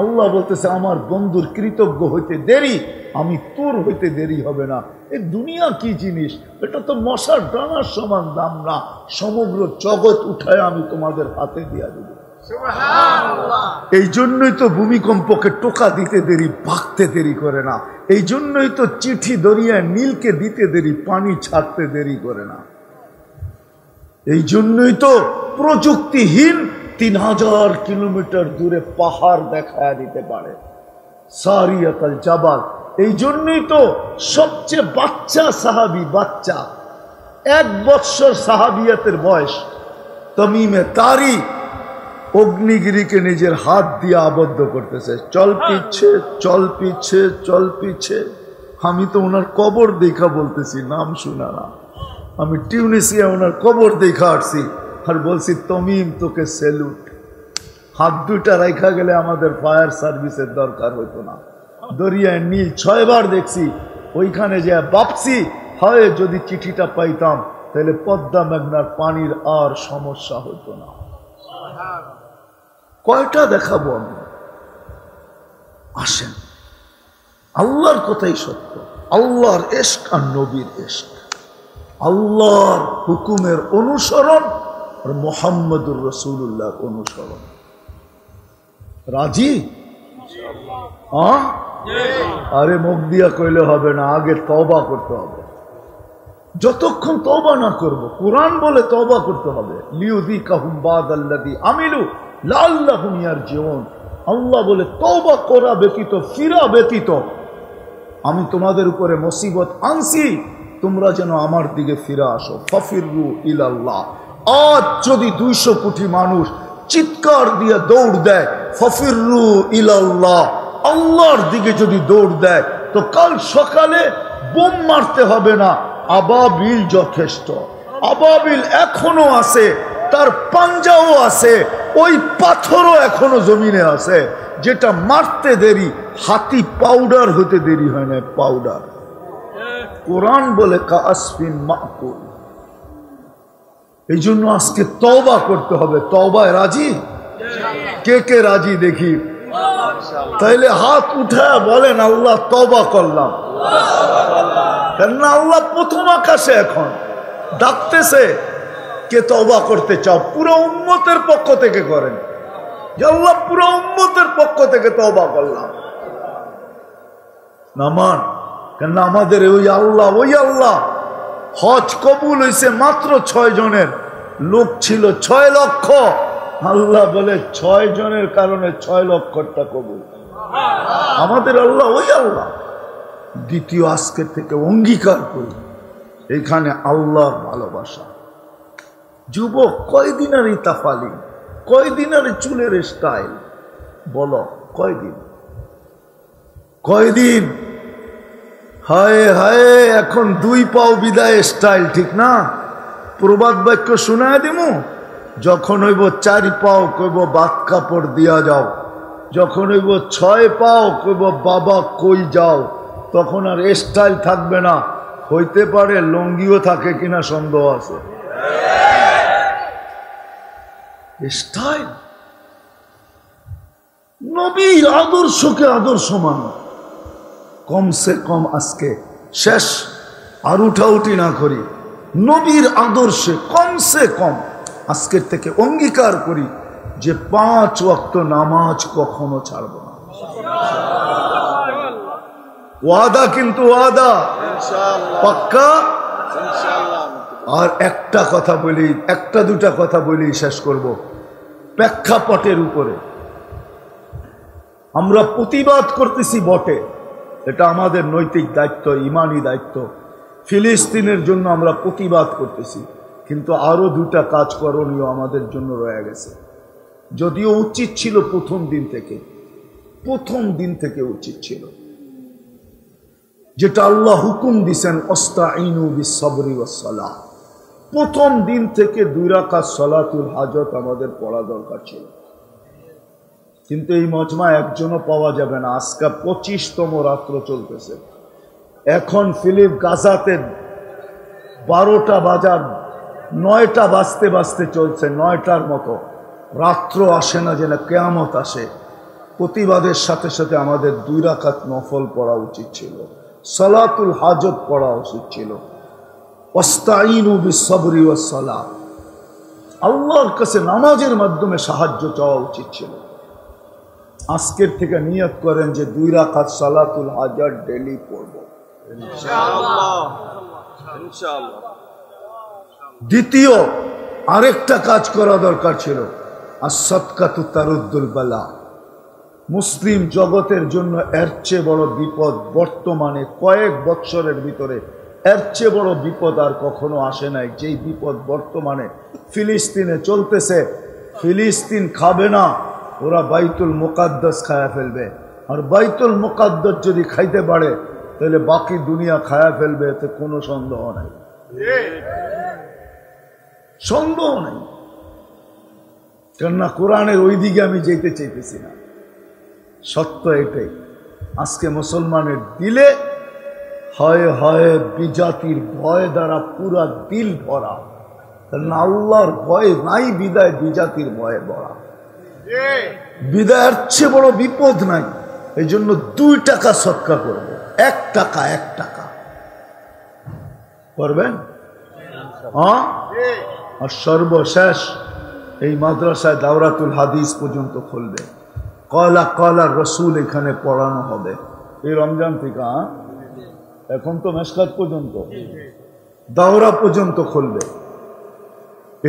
আল্লাহ বলতেছে, আমার বন্ধুর কৃতজ্ঞ হইতে দেরি, আমি তোর হইতে দেরি হবে না। এই দুনিয়া কি জিনিস, এটা তো মশার ডানার সমান দাম না, সমগ্র জগৎ উঠায় আমি তোমাদের হাতে দিয়া দেব। এই জন্যই তো ভূমিকম্পকে টোকা দিতে দেরি, ভাগতে দেরি করে না। এই জন্যই তো চিঠি দরিয়ায় নীলকে দিতে দেরি, পানি ছাড়তে দেরি করে না। এই জন্যই তো প্রযুক্তিহীন 3000 কিলোমিটার দূরে পাহাড় দেখা দিতে পারে, সারিয়াতুল জাবাল। এই জন্যই তো সবচেয়ে বাচ্চা সাহাবি, বাচ্চা 1 বৎসর সাহাবিয়াতের বয়স, তমিমে তারি অগ্নিগিরিকে নিজের হাত দিয়ে আবদ্ধ করতেছে, চল পিছে চল পিছে চল পিছে। আমি তো ওনার কবর দেখা বলতেছি, নাম শোনা না। আমি টিউনিসিয়া ওনার কবর দেখা আসছি, আর বলছি তমিম তোকে স্যালুট। হাত দুইটা রাখা গেলে আমাদের ফায়ার সার্ভিসের দরকার হইতো না। দরিয়ায় নীল 6 বার দেখছি, ওইখানে যে ভাবছি, হয় যদি চিঠিটা পাইতাম তাহলে পদ্মা মেঘনার পানির আর সমস্যা হইতো না। কয়টা দেখাবো আমি? আসেন, আল্লাহর কথাই সত্য, আল্লাহর ইশক আর নবীর ইশক, আল্লাহর হুকুমের অনুসরণ আর মুহাম্মদুর রাসূলুল্লাহর অনুসরণ। রাজি? আরে মুখ দিয়া কইলে হবে না, আগে তওবা করতে হবে। যতক্ষণ তওবা না করব, কোরআন বলে তওবা করতে হবে, লিউযিকাহুম বাদাল্লাযী আমিলু লাআল্লাহুম ইয়ারজিউন। আল্লাহ বলে তওবা করা ব্যতীত, ফিরা ব্যতীত আমি তোমাদের উপরে মুসিবত আনছি, তোমরা যেন আমার দিকে ফিরে আসো। ফাফিরু ইলাল্লাহ। আজ যদি 200 কোটি মানুষ চিৎকার দিয়ে দৌড় দেয়, ফাফিরু ইলাল্লাহ, আল্লাহর দিকে যদি দৌড় দেয়, তো কাল সকালে বোম মারতে হবে না, আবাবিল যথেষ্ট। আবাবিল এখনো আছে, তার পাঞ্জাও আছে, ওই পাথরও এখনো জমিনে আছে, যেটা মারতে দেরি, হাতি পাউডার হতে দেরি হয় না, পাউডার। কোরআন বলে কাসফিন মাকুল। এই জন্য আজকে তওবা করতে হবে। তওবায় রাজি? কে কে রাজি দেখি? তাইলে হাত উঠায় বলেন, আল্লাহ তওবা করলাম। কেননা আল্লাহ প্রথম আকাশে এখন ডাকতেছে, কে তওবা করতে চাও? পুরো উম্মতের পক্ষ থেকে করেন, যে আল্লাহ পুরো উম্মতের পক্ষ থেকে তওবা করলাম। নামান, কেননা আমাদের ওই আল্লাহ হজ কবুল হয়েছে মাত্র 6 জনের, লোক ছিল 6 লক্ষ। আল্লাহ বলে 6 জনের কারণে 6 লক্ষটা কবুল। আমাদের আল্লাহ ওই আল্লাহ। দ্বিতীয়, আজকে থেকে অঙ্গীকার করি, এখানে আল্লাহর ভালোবাসা। যুবক, কয়দিনের এই তাফালি, কয়দিনের চুলের স্টাইল, বলো কয়দিন? কয়দিন? হায় হায়, এখন 2 পাও বিদায় স্টাইল, ঠিক না? প্রবাদ বাক্য শোনায় দিমু, যখন হইব 4 পাও কইব বাত কাপড় দিয়া যাও, যখন হইব 6 পাও কইব বাবা কই যাও। তখন আর স্টাইল থাকবে না, হইতে পারে লঙ্গিও থাকে কিনা সন্দেহ আছে। স্টাইল নবীর আদর্শকে আদর্শ মানো। কমসে কম আজকে শেষ, আর উঠাউঠি না করি, নবীর আদর্শে কমসে কম আজকের থেকে অঙ্গীকার করি যে 5 ওয়াক্ত নামাজ কখনো ছাড়ব না। ওয়াদা, কিন্তু ওয়াদা পাক্কা। আর একটা কথা বলি, একটা দুটা কথা বলি শেষ করব। প্রেক্ষাপটের উপরে আমরা প্রতিবাদ করতেছি বটে, এটা আমাদের নৈতিক দায়িত্ব, ইমানি দায়িত্ব। ফিলিস্তিনের জন্য আমরা প্রতিবাদ করতেছি, কিন্তু আরো দুটা কাজ করণীয় আমাদের জন্য রয়ে গেছে। যদিও উচিত ছিল প্রথম দিন থেকে উচিত ছিল, যেটা আল্লাহ হুকুম দিছেন, আস্তাইনু বিস-সাবরি ওয়াস-সালাহ। প্রথম দিন থেকে 2 রাকাত সালাতুল হাজত আমাদের পড়া দরকার ছিল, কিন্তু এই মজমা একজনও পাওয়া যাবে না। আজকে 25তম রাত্র চলতেছে। এখন ফিলিপ গাজাতে 12টা বাজার 9টা বাজতে বাজতে চলছে, 9টার মতো। রাত্র আসে না, যেন কিয়ামত আসে। প্রতিবাদের সাথে সাথে আমাদের 2 রাকাত নফল পড়া উচিত ছিল, সালাতুল হাজত পড়া উচিত ছিল। ওয়াস্তাইনু বিস-সাবরি ওয়াস-সালাহ, আল্লাহর কাছে নামাজের মাধ্যমে সাহায্য চাওয়া উচিত ছিল। আজকের থেকে নিয়ত করেন যে 2 রাকাত সালাতুল হাজত ডেইলি পড়ব ইনশাআল্লাহ, ইনশাআল্লাহ। দ্বিতীয় আরেকটা কাজ করা দরকার ছিল, as-সাদকাতু তারুদ্দুল বালা। মুসলিম জগতের জন্য এর চেয়ে বড় বিপদ বর্তমানে কয়েক বৎসরের ভিতরে, এর চেয়ে বড় বিপদ আর কখনো আসে নাই। যেই বিপদ বর্তমানে ফিলিস্তিনে চলতেছে। ফিলিস্তিন খাবে না, ওরা বাইতুল মুকাদ্দাস খায়া ফেলবে। আর বাইতুল মুকাদ্দাস যদি খাইতে পারে, তাহলে বাকি দুনিয়া খায়া ফেলবে, এতে কোনো সন্দেহ নাই, সন্দেহ নাই। কেননা কোরআনের ওই দিকে আমি যেতে চাইতেছি না। সত্য এটাই, আজকে মুসলমানের দিলে হয় হয় বিজাতির ভয় দ্বারা পুরা দিল ভরা। কারণ আল্লাহর ভয় নাই বিদায় বিজাতির ভয়ে ভরা। বিদায়ের চেয়ে বড় বিপদ নাই। এই জন্য 2 টাকা সদকা করবো, 1 টাকা করবেন। হ্যাঁ, আর সর্বশেষ এই মাদ্রাসায় দাওরাতুল হাদিস পর্যন্ত খুলবে। কলা রসুল এখানে পড়ানো হবে এই রমজান থেকে। এখন তো মেশকাত পর্যন্ত, দাওরা পর্যন্ত খুলবে।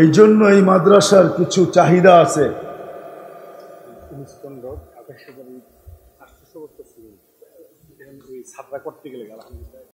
এই জন্য এই মাদ্রাসার কিছু চাহিদা আছে। করতে গেলে